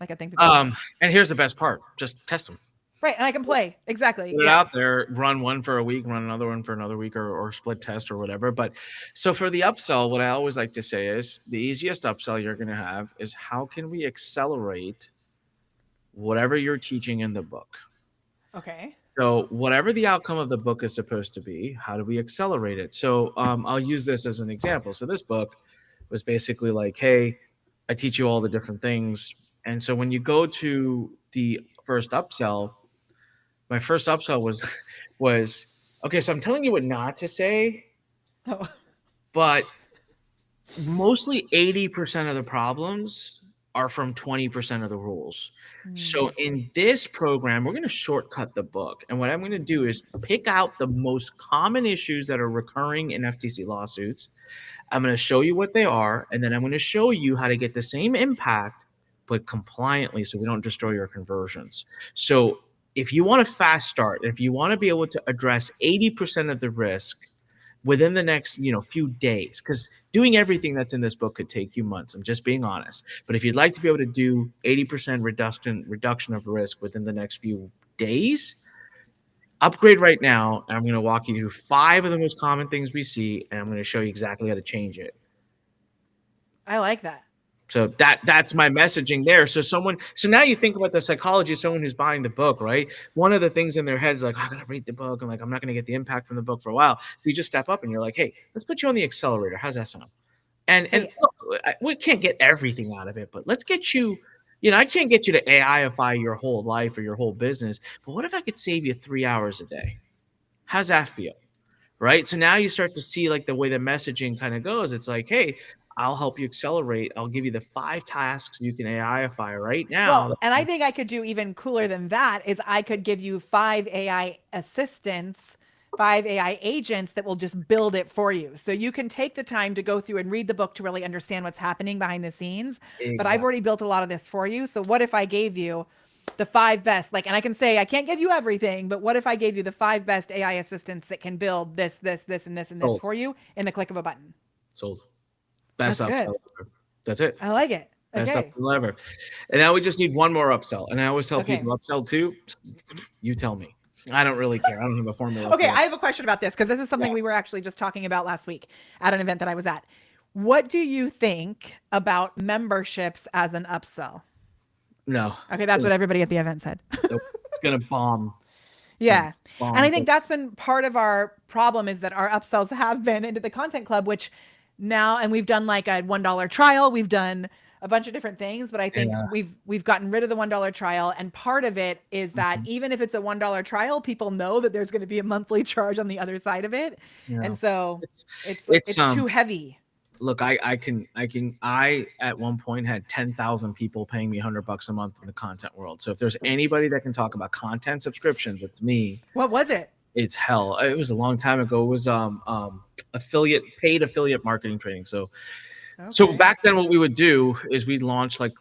like I think people. And here's the best part. Just test them. Right. And I can play. Exactly. Put it Yeah. out there, run one for a week, run another one for another week, or split test or whatever. But so for the upsell, what I always like to say is the easiest upsell you're going to have is how can we accelerate whatever you're teaching in the book? Okay. So whatever the outcome of the book is supposed to be, how do we accelerate it? So I'll use this as an example. So this book was basically like, hey, I teach you all the different things. And so when you go to the first upsell, my first upsell was was okay, so I'm telling you what not to say, Oh. but mostly 80% of the problems are from 20% of the rules. So Mm. in this program, we're going to shortcut the book. And what I'm going to do is pick out the most common issues that are recurring in FTC lawsuits. I'm going to show you what they are, and then I'm going to show you how to get the same impact, but compliantly so we don't destroy your conversions. So if you want a fast start, if you want to be able to address 80% of the risk within the next few days, because doing everything that's in this book could take you months, I'm just being honest, but if you'd like to be able to do 80% reduction of risk within the next few days, upgrade right now, and I'm going to walk you through 5 of the most common things we see, and I'm going to show you exactly how to change it. I like that. So that's my messaging there. So now you think about the psychology of someone who's buying the book, right? One of the things in their heads, like, oh, I gotta read the book, and like I'm not gonna get the impact from the book for a while. So you just step up and you're like, hey, let's put you on the accelerator. How's that sound? And Hey, look, we can't get everything out of it, but let's get you. I can't get you to AIify your whole life or your whole business. But what if I could save you 3 hours a day? How's that feel? Right? So now you start to see like the way the messaging kind of goes. It's like, hey, I'll help you accelerate. I'll give you the 5 tasks you can AIify right well, now. and I think I could do even cooler than that is I could give you 5 AI assistants, 5 AI agents that will just build it for you. So you can take the time to go through and read the book to really understand what's happening behind the scenes. But I've Exactly. already built a lot of this for you. So what if I gave you the 5 best, like, and I can say I can't give you everything, but what if I gave you the 5 best AI assistants that can build this, and this, and this Sold. for you in the click of a button? Sold. Best That's good. upsell ever. That's it. I like it. Best Okay. upsell ever. And now we just need one more upsell. And I always tell Okay. people upsell 2, you tell me. I don't really care. I don't have a formula Okay, for it. I have a question about this because this is Yeah. something we were actually just talking about last week at an event that I was at. What do you think about memberships as an upsell? No. Okay, that's what everybody at the event said. Nope. It's gonna bomb. Gonna Yeah. And bomb. I So think that's been part of our problem is that our upsells have been into the content club, which now, and we've done like a $1 trial, we've done a bunch of different things, but I think yeah. we've gotten rid of the $1 trial. And part of it is that Mhm. even if it's a $1 trial, people know that there's going to be a monthly charge on the other side of it. Yeah. And so It's it's it's it's too heavy. look, I at one point had 10,000 people paying me $100 a month in the content world. So if there's anybody that can talk about content subscriptions, it's me. What was it? It's hell. It was a long time ago. It was paid affiliate marketing training. So Okay. back then what we would do is we'd launch like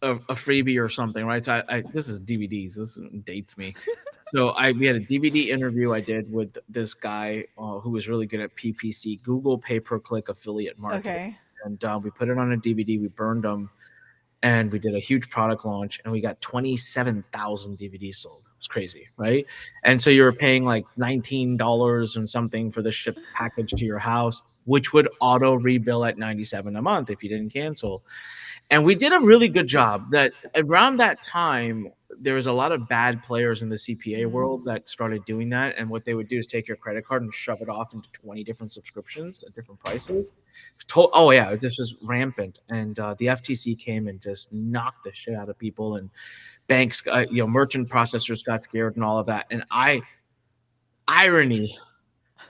a freebie or something, right? So this is DVDs. This dates me. So we had a DVD interview I did with this guy who was really good at PPC, Google pay per click affiliate marketing, Okay. and we put it on a DVD. We burned them, and we did a huge product launch, and we got 27,000 DVDs sold. It was crazy, right? And so you were paying like $19 and something for the ship package to your house, which would auto rebill at $97 a month if you didn't cancel. And we did a really good job. That around that time, there was a lot of bad players in the CPA Mm. world that started doing that. And what they would do is take your credit card and shove it off into 20 different subscriptions at different prices. Oh yeah, this was rampant. And the FTC came and just knocked the shit out of people. And banks, merchant processors got scared and all of that. And irony,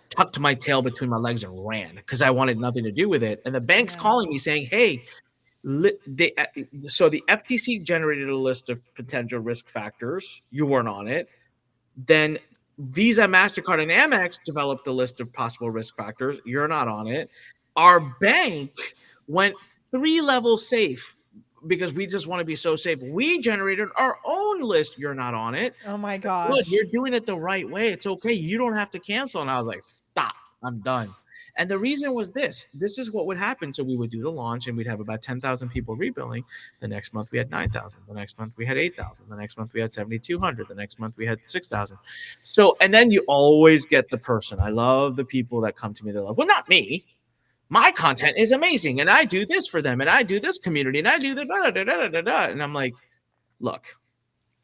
tucked my tail between my legs and ran because I wanted nothing to do with it. And the bank's Yeah. calling me saying, hey, so the FTC generated a list of potential risk factors. You weren't on it. Then Visa, MasterCard, and Amex developed a list of possible risk factors. You're not on it. Our bank went 3 levels safe because we just want to be so safe. We generated our own list. You're not on it. Oh my Good. gosh. You're doing it the right way. It's okay. You don't have to cancel. And I was like, stop. I'm done. And the reason was this is what would happen. So we would do the launch and we'd have about 10,000 people rebilling. The next month we had 9,000. The next month we had 8,000. The next month we had 7,200. The next month we had 6,000. So, and then you always get the person. I love the people that come to me. They're like, well, not me. My content is amazing. And I do this for them. And I do this community. And I do the da da da da da da. And I'm like, look,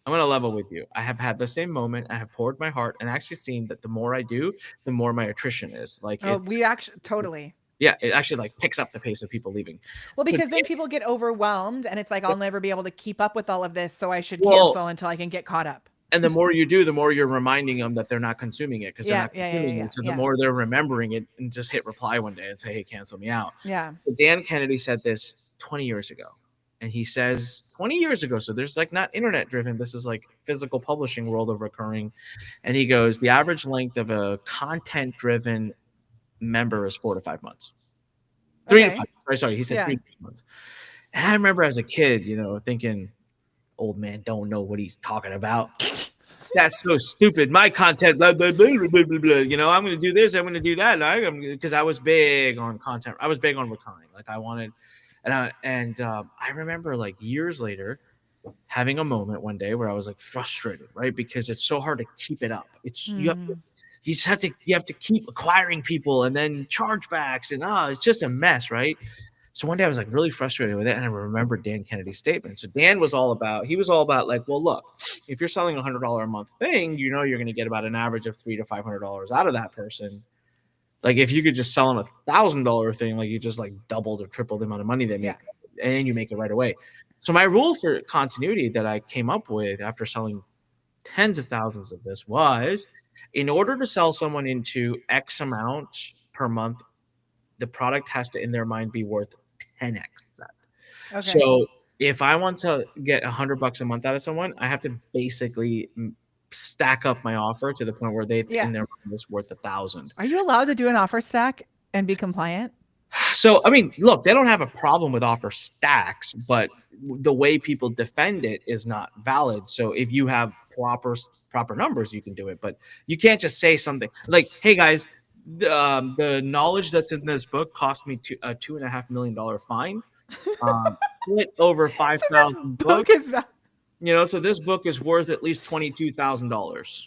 I'm going to level with you. I have had the same moment. I have poured my heart and actually seen that the more I do, the more my attrition is. Like, we actually totally. Yeah, it actually like picks up the pace of people leaving. Well, because then people get overwhelmed and it's like, I'll never be able to keep up with all of this. So I should Well, cancel until I can get caught up. And the more you do, the more you're reminding them that they're not consuming it because they're not consuming it. So the yeah. more they're remembering it, and just hit reply one day and say, hey, cancel me out. Yeah. But Dan Kennedy said this 20 years ago. And he says 20 years ago, so there's like not internet driven, this is like physical publishing world of recurring. And he goes, the average length of a content driven member is 4 to 5 months. 3 to 5 months. Sorry, he said 3 to 5 months. And I remember as a kid, you know, thinking, old man don't know what he's talking about. That's so stupid. My content, blah, blah, blah, blah, blah, blah. You know, I'm going to do this, I'm going to do that. Because I was big on content. I was big on recurring. Like I wanted, I remember like years later having a moment one day where I was like frustrated, right? Because it's so hard to keep it up. It's you have to keep acquiring people and then chargebacks and it's just a mess, right? So one day I was like really frustrated with it, and I remembered Dan Kennedy's statement. So Dan was all about like, well, look, if you're selling $100 a month thing, you know you're going to get about an average of $300 to $500 out of that person. Like if you could just sell them $1,000 thing, like you just like doubled or tripled the amount of money they make, and you make it right away. So my rule for continuity that I came up with after selling tens of thousands of this was, in order to sell someone into X amount per month, the product has to, in their mind, be worth 10x that. Okay. So if I want to get $100 a month out of someone, I have to basically stack up my offer to the point where they in their mind is worth 1,000. Are you allowed to do an offer stack and be compliant? So I mean, look, they don't have a problem with offer stacks, but the way people defend it is not valid. So if you have proper numbers, you can do it, but you can't just say something like, "Hey guys, the knowledge that's in this book cost me a $2.5 million fine. Split over 5,000 books. So this book is worth at least $22,000."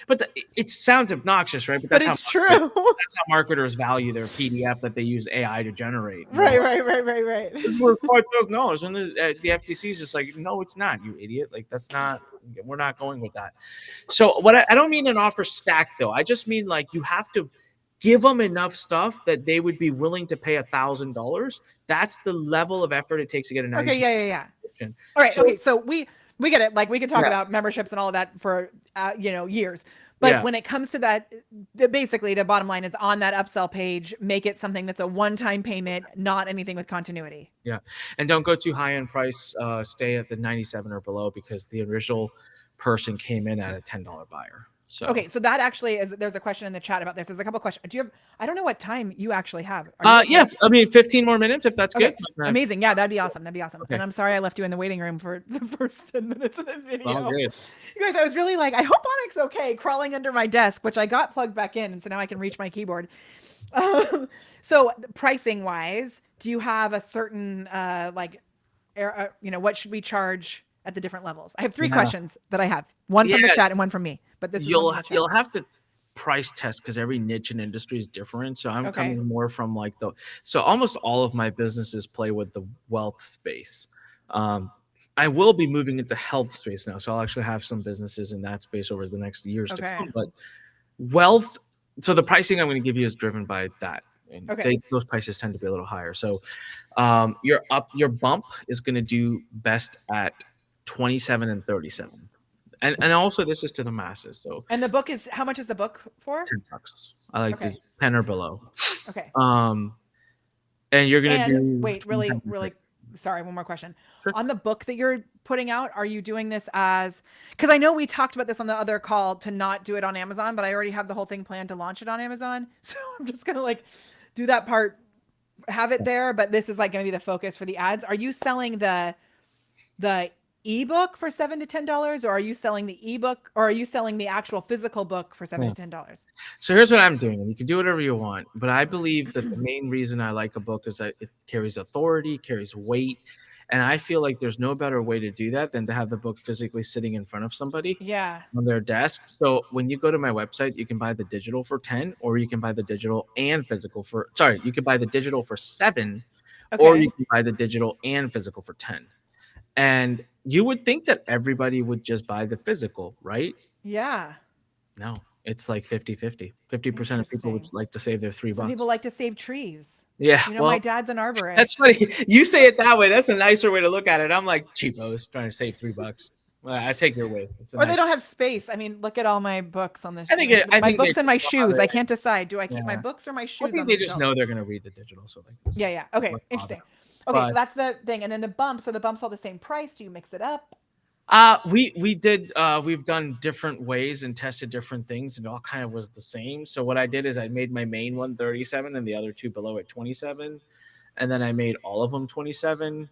But it sounds obnoxious, right? But it's true. That's how marketers value their PDF that they use AI to generate. Right. It's worth $5,000, and the FTC is just like, no, it's not, you idiot. Like that's not. We're not going with that. So what I don't mean an offer stack though. I just mean like you have to give them enough stuff that they would be willing to pay $1,000. That's the level of effort it takes to get an. Okay, yeah. All right. Okay, so we get it. Like we could talk about memberships and all of that for years. But when it comes to that, basically the bottom line is on that upsell page, make it something that's a one-time payment, not anything with continuity. Yeah. And don't go too high in price. Stay at the 97 or below because the original person came in at a $10 buyer. So. Okay, so that actually is. There's a question in the chat about this. There's a couple of questions. Do you have? I don't know what time you actually have. Yes, I mean 15 more minutes if that's good. Amazing. Yeah, that'd be awesome. Okay. And I'm sorry I left you in the waiting room for the first 10 minutes of this video. Oh, great. You guys, I was really like, I hope Anik's okay, crawling under my desk, which I got plugged back in, and so now I can reach my keyboard. So pricing wise, do you have a certain what should we charge at the different levels? I have 3 questions that I have. One from the chat and one from me. But this you'll have to price test because every niche and industry is different. So I'm coming more from like so almost all of my businesses play with the wealth space. I will be moving into health space now. So I'll actually have some businesses in that space over the next years to come. But wealth, so the pricing I'm going to give you is driven by that. And those prices tend to be a little higher. So your bump is going to do best at 27 and 37. And also this is to the masses. So and the book is, how much is the book for? $10. I like to 10 or below. Okay. And you're gonna do really sorry, one more question. Sure. On the book that you're putting out, are you doing this as, because I know we talked about this on the other call to not do it on Amazon, but I already have the whole thing planned to launch it on Amazon. So I'm just gonna like do that part, have it there, but this is like gonna be the focus for the ads. Are you selling the ebook for $7 to $10, or are you selling the ebook, or are you selling the actual physical book for seven Yeah. to ten dollars? So here's what I'm doing, and you can do whatever you want. But I believe that the main reason I like a book is that it carries authority, carries weight, and I feel like there's no better way to do that than to have the book physically sitting in front of somebody Yeah. on their desk. So when you go to my website, you can buy the digital for 10, or you can buy the digital and physical for sorry, you can buy the digital for 7, or you Okay. can buy the digital and physical for 10. And you would think that everybody would just buy the physical, right? Yeah. No, it's like 50-50. 50% of people would Interesting. like to save their Some people $3. like to save trees. Yeah, You know, my well, dad's an that's arborist. funny. You say it that way. That's a nicer way to look at it. I'm like cheapos trying to save $3. Well, I take your way. It's a Or they nice. don't have space. I mean, look at all my books on the, I think. I my think they books and just my know how shoes. to. I can't decide. Do I keep my Yeah, books or my I shoes think on they these just shelves? know they're gonna read the digital, so they Yeah, just yeah. Okay, why bother. interesting. Okay, so But that's the thing. And then the bumps. So the bumps all the same price. Do you mix it up? we did we've done different ways and tested different things, and it all kind of was the same. So what I did is I made my main one 37 and the other two below it 27, and then I made all of them 27,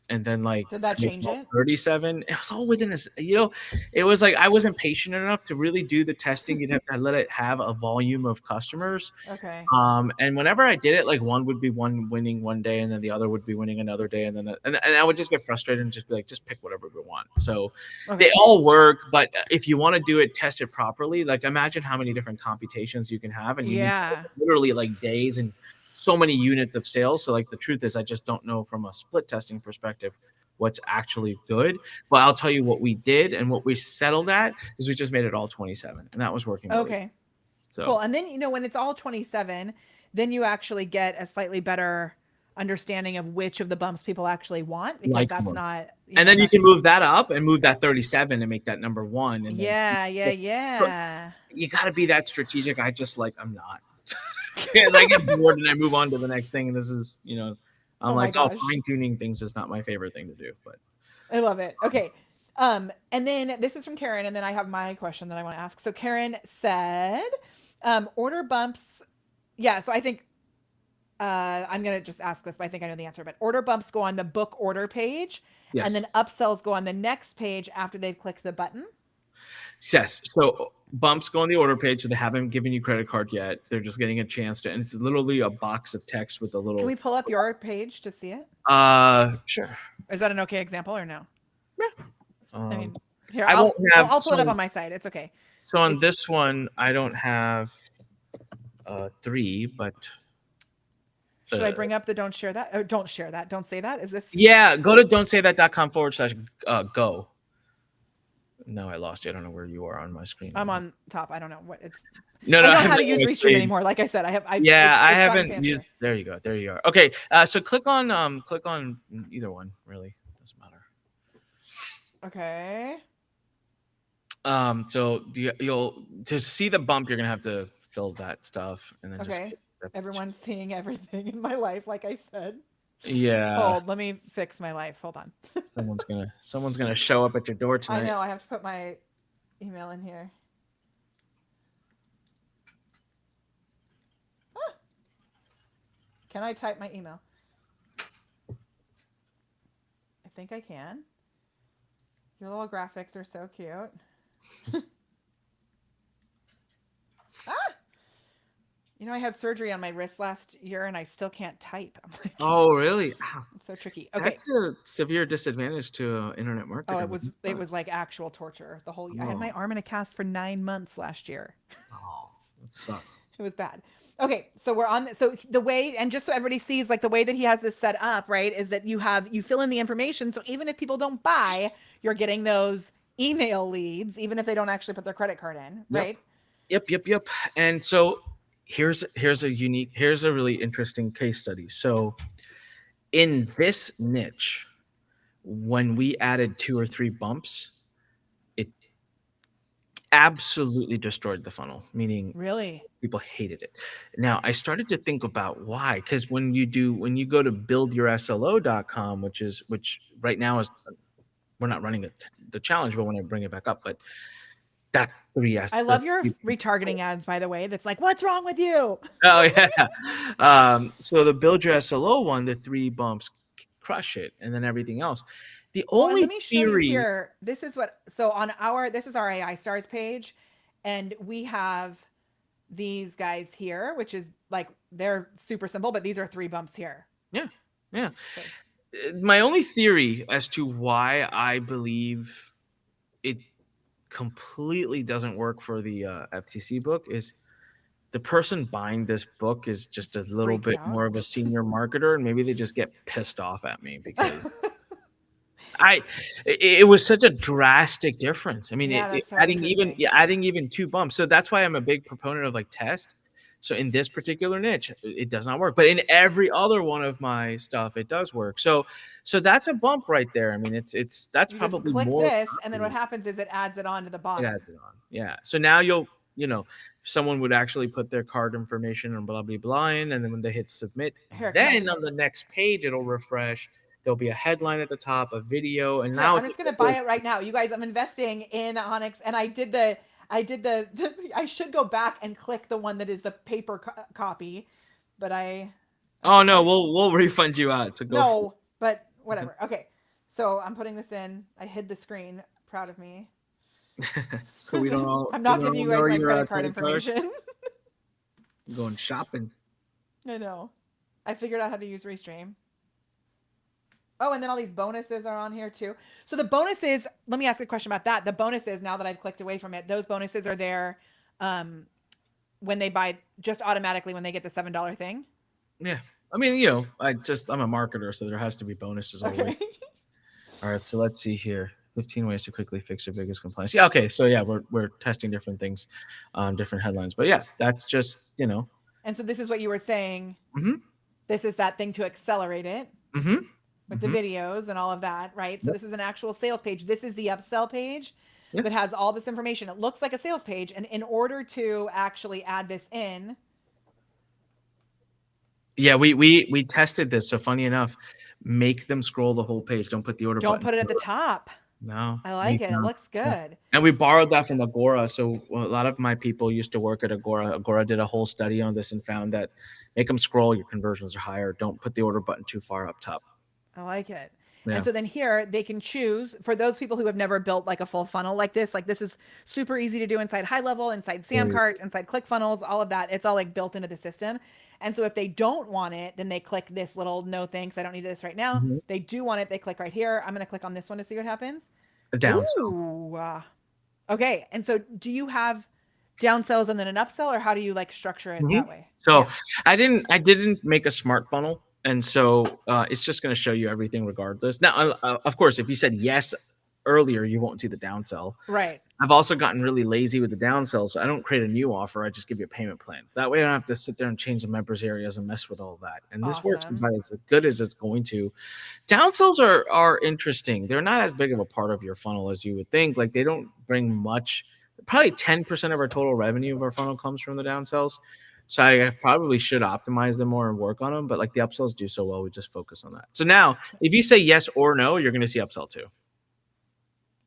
and then like Did I that made change all it? 37. It was all within this, it was like I wasn't patient enough to really do the testing. You'd have to let it have a volume of customers. Okay. And whenever I did it, like one would be one winning one day, and then the other would be winning another day, and then and I would just get frustrated and just be like, just pick whatever we want. So they Okay. all work, but if you want to do it, test it properly. Like imagine how many different computations you can have, and you need Yeah. literally like days and so many units of sales. So like the truth is, I just don't know from a split testing perspective what's actually good. But I'll tell you what we did and what we settled at is we just made it all 27, and that was working really. Okay. So Cool. And then, when it's all 27, then you actually get a slightly better understanding of which of the bumps people actually want, because like that's more. not, And then you that's, can move that up and move that 37 and make that number one. And then yeah, yeah, so yeah. you got to be that strategic. I'm not. And I get bored and I move on to the next thing. And this is, I'm Oh my like, oh, gosh. fine tuning things is not my favorite thing to do. But I love it. Okay. And then this is from Karen, and then I have my question that I want to ask. So Karen said, order bumps. Yeah, so I think I'm gonna just ask this, but I think I know the answer. But order bumps go on the book order page, and yes, then upsells go on the next page after they've clicked the button. yes. So bumps go on the order page. So they haven't given you credit card yet. They're just getting a chance to, and it's literally a box of text with a Can we little, pull up your page to see it? sure. Is that an okay example or no? Yeah. I mean, here I won't have, I'll pull it up so, on my side. It's okay. so on It, this one, I don't have 3, but should I bring up the don't share that? Or don't share that. Don't say that. Is this? yeah, go to don'tsaythat.com/go. No, I lost you. I don't know where you are on my screen. I'm on top. I don't know what it's. No, I no, don't know I'm how to on use my Restream screen. anymore. Like I said, Yeah, I it's gotten haven't fancier. used. There you go. There you are. Okay, so click on either one. Really doesn't matter. Okay. So you'll to see the bump, you're gonna have to fill that stuff, and then just Okay. Everyone's seeing everything in my life, like I said. yeah. Hold, let me fix my life. Hold on. Someone's gonna show up at your door I tonight. know. I have to put my email in here. Ah, can I type my email? I think I can. Your little graphics are so cute. Ah! I had surgery on my wrist last year and I still can't type. I'm like, Oh, really? Ow. it's so tricky. Okay. That's a severe disadvantage to internet Oh, marketing. it was like actual torture. I had my Oh, arm in a cast for 9 months last year. oh, that sucks. It was bad. Okay, so we're on. So the way, and just so everybody sees, like the way that he has this set up, right, is that you fill in the information. So even if people don't buy, you're getting those email leads, even if they don't actually put their credit card in, right? Yep. And so here's a really interesting case study. So in this niche, when we added 2 or 3 bumps, it absolutely destroyed the funnel, meaning Really? people hated it. Now I started to think about why, because when you go to buildyourslo.com, which right now is, we're not running the challenge, but when I bring it back up, but that 3S. I love your retargeting ads, by the way. That's like, what's wrong with you? Oh yeah. So the build your SLO one, the 3 bumps crush it, and then everything else. The Well, and only let me show you theory. here. This is what, so on our, this is our AI stars page. And we have these guys here, which is like, they're super simple, but these are 3 bumps here. Yeah, yeah. So, My only theory as to why I believe it completely doesn't work for the FTC book is the person buying this book is just a little freaked bit out. more of a senior marketer, and maybe they just get pissed off at me because I it was such a drastic difference. I mean, Yeah, it that's so adding even interesting. yeah, adding even 2 bumps. So that's why I'm a big proponent of like test. So in this particular niche, it does not work. But in every other one of my stuff, it does work. So that's a bump right there. I mean, it's that's You just probably click more this, and then what copy. happens is it adds it on to the It bottom. adds it on. Yeah. So now if someone would actually put their card information and blah blah blah in, and then when they hit submit, Here, can I then just, on the next page it'll refresh. There'll be a headline at the top, a video, and here, now I'm it's a just gonna buy visual. it right now. You guys, I'm investing in Onyx, and I did the I should go back and click the one that is the paper copy, but I Oh think no, I, we'll refund you out. So go for no, but whatever. Okay, so I'm putting this in. I hid the screen. Proud of me. it. So we don't all I'm we not don't giving all you know guys my your credit card credit card. information. I'm going shopping. I know. I figured out how to use Restream. Oh, and then all these bonuses are on here too. So the bonuses, let me ask a question about that. The bonuses, now that I've clicked away from it, those bonuses are there um, when they buy, just automatically when they get the $7 thing. Yeah. I mean, I'm a marketer, so there has to be bonuses always. Okay. All right, so let's see here. 15 ways to quickly fix your biggest complaints. Yeah, okay. So yeah, we're testing different things, different headlines. But yeah, that's just. And so this is what you were saying. Mhm. This is that thing to accelerate it Mhm. with the Mhm. videos and all of that, right? So Yep. this is an actual sales page. This is the upsell page Yeah. that has all this information. It looks like a sales page. And in order to actually add this in, Yeah, we tested this. So funny enough, make them scroll the whole page. Don't put the order don't button. put it at the top. No, I like we it. It found. looks Yeah. good. And we borrowed that from Agora. So a lot of my people used to work at Agora. Agora did a whole study on this and found that make them scroll, your conversions are higher. Don't put the order button too far up top. I like it. And Yeah. so then here they can choose for those people who have never built like a full funnel like this. Like this is super easy to do inside High Level, inside Is Samcart, inside ClickFunnels, all of that. It's all like built into the system. And so if they don't want it, then they click this little no thanks. I don't need this right now. mhm, They do want it. They click right here. I'm going to click on this one to see what happens. a downsell. Ooh. Okay. And so do you have downsells and then an upsell, or how do you like structure it Mhm. that way? So Yeah. I didn't make a smart funnel, and so it's just going to show you everything regardless. Now, of course, if you said yes earlier, you won't see the downsell. Right. I've also gotten really lazy with the downsell, so I don't create a new offer. I just give you a payment plan. That way, I don't have to sit there and change the members areas and mess with all that. And this works Awesome. about as good as it's going to. Downsells are interesting. They're not as big of a part of your funnel as you would think. Like they don't bring much. Probably 10% of our total revenue of our funnel comes from the downsells. So I probably should optimize them more and work on them. But like the upsells do so well, we just focus on that. So now, if you say yes or no, you're going to see upsell too.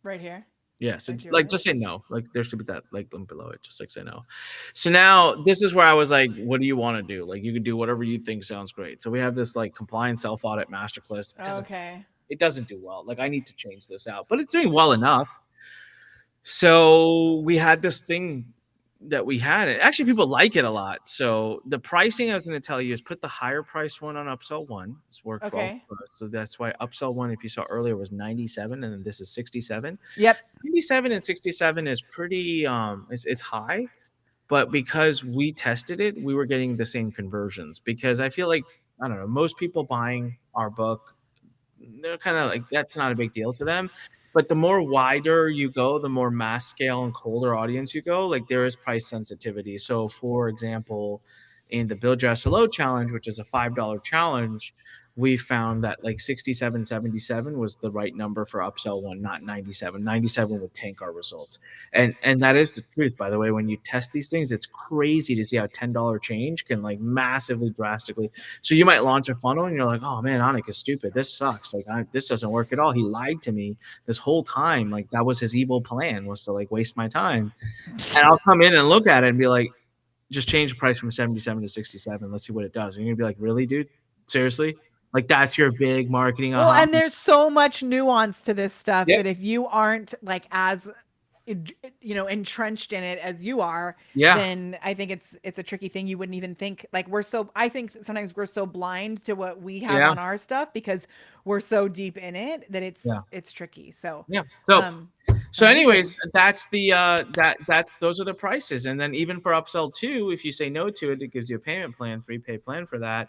Right here. Yeah, so I do like it. just say no. Like there should be that like link below it. Just like say no. So now this is where I was like, what do you want to do? Like you can do whatever you think sounds great. So we have this like compliance self audit masterclass. Okay. It doesn't do well. Like I need to change this out, but it's doing well enough. So we had this thing that we had. And actually, people like it a lot. So the pricing I was going to tell you is put the higher price one on upsell one. It's worked well Okay. for us. So that's why upsell one, if you saw earlier, was 97, and then this is 67. Yep. 97 and 67 is pretty it's high, but because we tested it, we were getting the same conversions. Because I feel like I don't know, most people buying our book, they're kind of like that's not a big deal to them. But the more wider you go, the more mass scale and colder audience you go, like there is price sensitivity. So for example, in the Build Your SLO challenge, which is a $5 challenge, we found that like 67, 77 was the right number for upsell one, not 97. 97 would tank our results. And that is the truth, by the way. When you test these things, it's crazy to see how $10 change can like massively drastically. So you might launch a funnel and you're like, oh man, Anik is stupid. This sucks. Like this doesn't work at all. He lied to me this whole time. Like that was his evil plan, was to like waste my time. And I'll come in and look at it and be like, just change the price from 77 to 67. Let's see what it does. And you're gonna be like, really, dude? Seriously? Like that's your big marketing. Well, and there's so much nuance to this stuff Yep. that if you aren't like as entrenched in it as you are, Yeah. then I think it's a tricky thing. You wouldn't even think like I think sometimes we're so blind to what we have Yeah. on our stuff because we're so deep in it that Yeah. it's tricky. So Yeah. So anyways, amazing. that's the that's those are the prices. And then even for upsell too, if you say no to it, it gives you a payment plan, free pay plan for that.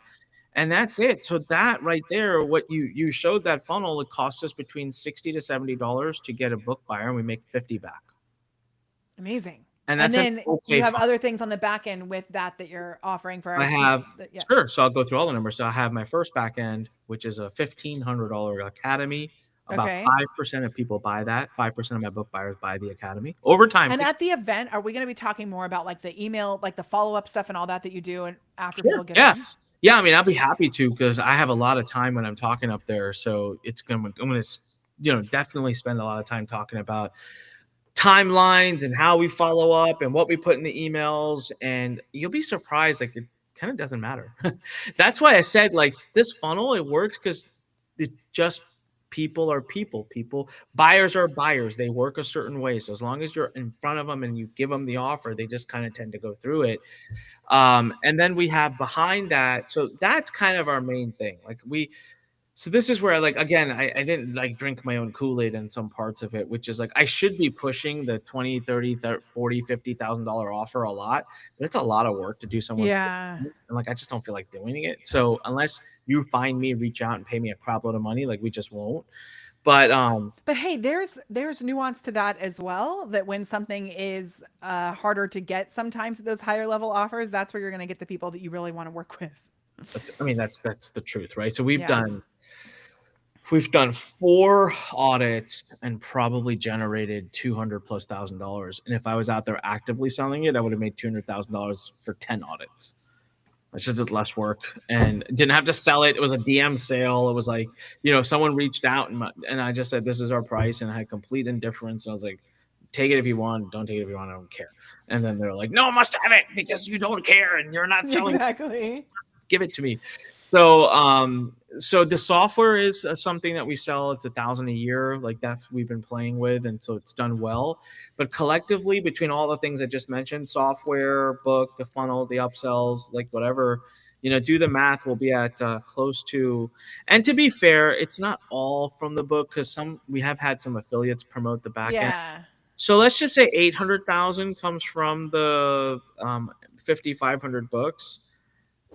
And that's it. So that right there, what you showed that funnel, it costs us between $60 to $70 to get a book buyer, and we make 50 back. Amazing. And And that's an then okay you have funnel. other things on the back end with that you're offering for I our have yeah. sure. So I'll go through all the numbers. So I have my first back end, which is a $1,500 academy. About Okay. 5% of people buy that. 5% of my book buyers buy the academy. Over time, And takes at the event, are we going to be talking more about like the email, like the follow up stuff and all that you do and after sure. people get Yeah. in? Yeah, I mean, I'll be happy to because I have a lot of time when I'm talking up there. So I'm gonna definitely spend a lot of time talking about timelines and how we follow up and what we put in the emails, and you'll be surprised, like it kind of doesn't matter. That's why I said like this funnel, it works because it just people are people buyers are buyers, they work a certain way. So as long as you're in front of them and you give them the offer, they just kind of tend to go through it. And then we have behind that, so that's kind of our main thing. So this is where, like, again, I didn't like drink my own Kool-Aid in some parts of it, which is like I should be pushing the 20, 30, 40, $50,000 offer a lot, but it's a lot of work to do someone's Yeah. and like I just don't feel like doing it. So unless you find me, reach out and pay me a crap load of money, like we just won't. But But hey, there's nuance to that as well. That when something is harder to get, sometimes those higher level offers, that's where you're going to get the people that you really want to work with. that's the truth, right? So Yeah. we've done 4 audits and probably generated 200 plus $1,000. And if I was out there actively selling it, I would have made $200,000 for 10 audits. I just did less work and didn't have to sell it. It was a DM sale. It was like, someone reached out and I just said, this is our price. And I had complete indifference. And I was like, take it if you want. Don't take it if you want. I don't care. And then they're like, no, I must have it because you don't care and you're not selling. Exactly. Give it to me. So the software is something that we sell. It's $1,000 a year. Like that's we've been playing with, and so it's done well. But collectively, between all the things I just mentioned, software, book, the funnel, the upsells, like whatever, do the math. We'll be at close to. And to be fair, it's not all from the book because we have had some affiliates promote the back end. Yeah. So let's just say 800,000 comes from the 5,500 books.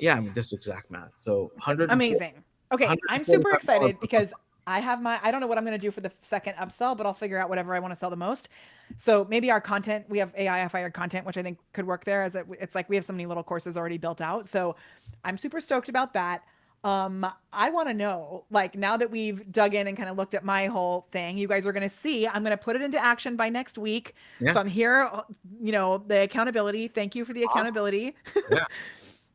Yeah, I mean this exact math. So Amazing. Okay, I'm super $145 excited because I don't know what I'm going to do for the second upsell, but I'll figure out whatever I want to sell the most. So maybe our content, we have AI fired content, which I think could work there it's like we have so many little courses already built out. So I'm super stoked about that. I want to know, like, now that we've dug in and kind of looked at my whole thing, you guys are going to see, I'm going to put it into action by next week. Yeah. So I'm here, the accountability. Thank you for the accountability. Yeah.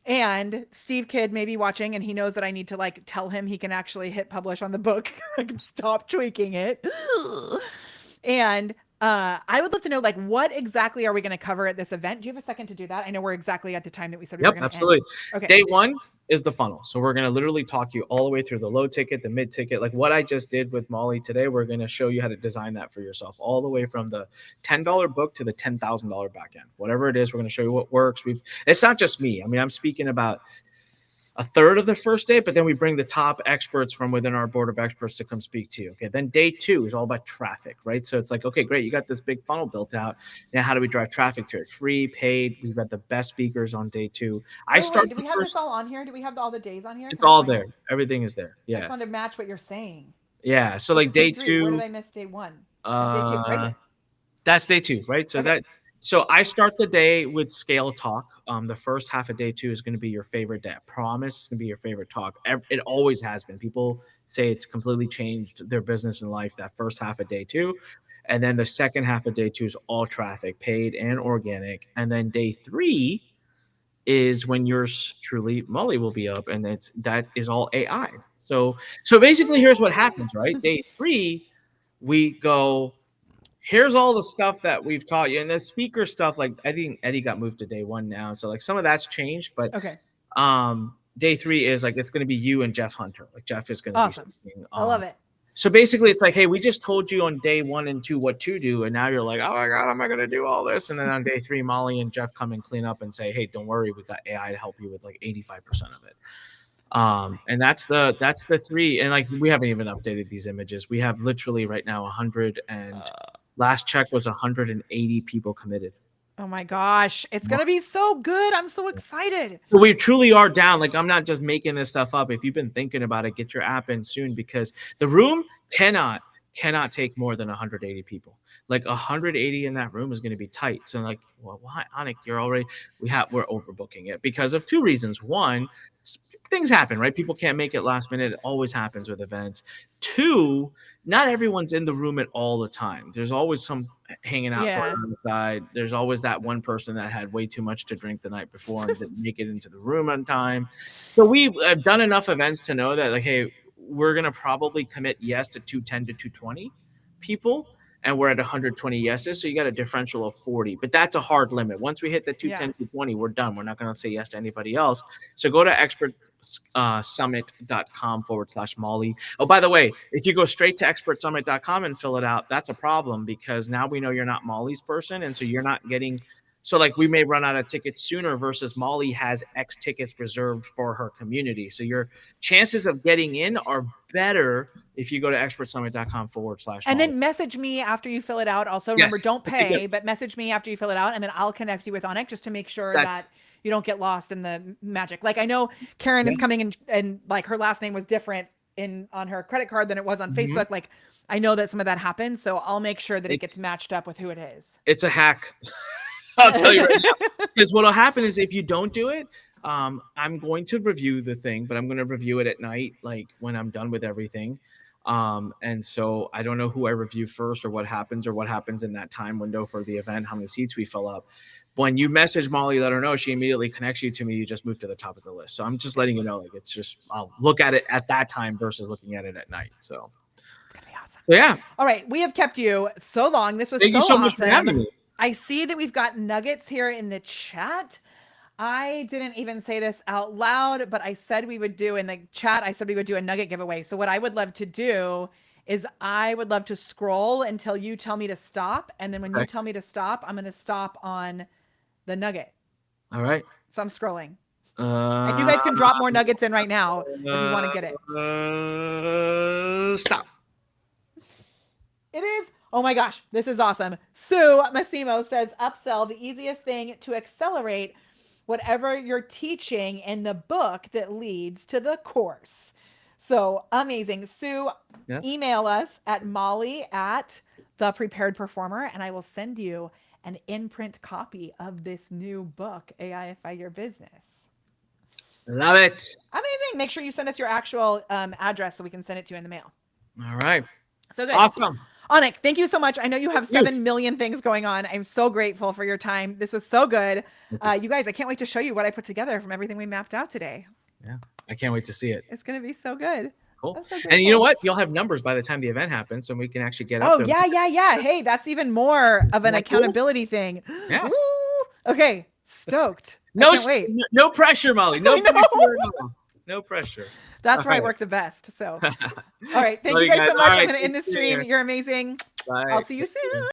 And Steve Kidd may be watching and he knows that I need to like tell him he can actually hit publish on the book. I can stop tweaking it. And I would love to know, like, what exactly are we going to cover at this event? Do you have a second to do that? I know we're exactly at the time that we said we were going to absolutely. end. Okay. Day 1 is the funnel. So we're going to literally talk you all the way through the low ticket, the mid ticket, like what I just did with Molly today. We're going to show you how to design that for yourself, all the way from the $10 book to the $10,000 back end. Whatever it is, we're going to show you what works. It's not just me. I mean, I'm speaking about a third of the first day, but then we bring the top experts from within our board of experts to come speak to you. Okay. Then day 2 is all about traffic, right? So it's like, okay, great. You got this big funnel built out. Now, how do we drive traffic to it? Free, paid. We've got the best speakers on day 2. Do we have this all on here? Do we have all the days on here? It's all there. Everything is there. Yeah. I just wanted to match what you're saying. Yeah. So like day 2. Where did I miss day 1? Day 2, right here. That's day 2, right? So So I start the day with scale talk. The first half of day 2 is going to be your favorite day. I promise it's going to be your favorite talk. It always has been. People say it's completely changed their business and life that first half of day 2. And then the second half of day 2 is all traffic, paid and organic. And then day 3 is when yours truly, Molly, will be up, and that is all AI. So basically, here's what happens, right? Day 3, we go, here's all the stuff that we've taught you. And the speaker stuff, like I think Eddie got moved to day 1 now. So like some of that's changed, but okay. day 3 is like it's going to be you and Jeff Hunter. Like Jeff is going to Awesome. be speaking. I love it. So basically, it's like, hey, we just told you on day 1 and 2 what to do, and now you're like, oh my god, am I going to do all this? And then on day 3, Molly and Jeff come and clean up and say, hey, don't worry, we got AI to help you with like 85% of it. And that's the 3. And like we haven't even updated these images. We have literally right now 100, and last check was 180 people committed. Oh my gosh, it's gonna be so good. I'm so excited. So we truly are down. Like, I'm not just making this stuff up. If you've been thinking about it, get your app in soon, because the room cannot take more than 180 people. Like 180 in that room is going to be tight. So like, well, why, Anik, we're overbooking it because of 2 reasons. One, things happen, right? People can't make it last minute. It always happens with events. 2, not everyone's in the room at all the time. There's always some hanging out on the side. There's always that one person that had way too much to drink the night before and didn't make it into the room on time. So we've done enough events to know that, like, hey, we're going to probably commit yes to 210 to 220 people, and we're at 120 yeses. So you got a differential of 40, but that's a hard limit. Once we hit the 210, 220, we're done. We're not going to say yes to anybody else. So go to expertsummit.com/Molly. Oh, by the way, if you go straight to expertsummit.com and fill it out, that's a problem, because now we know you're not Molly's person. And so you're not getting, so like we may run out of tickets sooner versus Molly has X tickets reserved for her community. So your chances of getting in are better if you go to expertsummit.com/Molly. And then message me after you fill it out. Also, remember, don't pay, but message me after you fill it out, and then I'll connect you with Anik just to make sure that you don't get lost in the magic. Like, I know Karen is coming in, and like her last name was different on her credit card than it was on Facebook. Like, I know that some of that happens, so I'll make sure that it gets matched up with who it is. It's a hack. I'll tell you right now. Because what'll happen is if you don't do it, I'm going to review the thing, but I'm going to review it at night, like when I'm done with everything. And so I don't know who I review first or what happens in that time window for the event, how many seats we fill up. When you message Molly, let her know, she immediately connects you to me. You just move to the top of the list. So I'm just letting you know, like, it's just, I'll look at it at that time versus looking at it at night. So it's going to be awesome. So, yeah. All right. We have kept you so long. This was Thank you so much for having me. I see that we've got nuggets here in the chat. I didn't even say this out loud, but I said we would do in the chat, I said we would do a nugget giveaway. So what I would love to do is I would love to scroll until you tell me to stop. And then when you tell me to stop, I'm going to stop on the nugget. All right. So I'm scrolling. And you guys can drop more nuggets in right now if you want to get it. Stop. It is. Oh my gosh, this is awesome. Sue Massimo says, upsell, the easiest thing to accelerate whatever you're teaching in the book that leads to the course. So amazing. Sue, email us at molly@thepreparedperformer, and I will send you an in-print copy of this new book, AIify Your Business. Love it. Amazing. Make sure you send us your actual address so we can send it to you in the mail. All right. So good. Awesome. Anik, thank you so much. I know you have 7 million things going on. I'm so grateful for your time. This was so good. You guys, I can't wait to show you what I put together from everything we mapped out today. Yeah, I can't wait to see it. It's going to be so good. Cool. So and you know what? You'll have numbers by the time the event happens, so we can actually get up. Oh, yeah. Hey, that's even more of an accountability thing. Yeah. Woo! Okay, stoked. No pressure, Molly. No pressure. No pressure. That's where I work the best. So, all right. Thank you guys so much. I'm going to end the stream. You're amazing. Bye. I'll see you soon.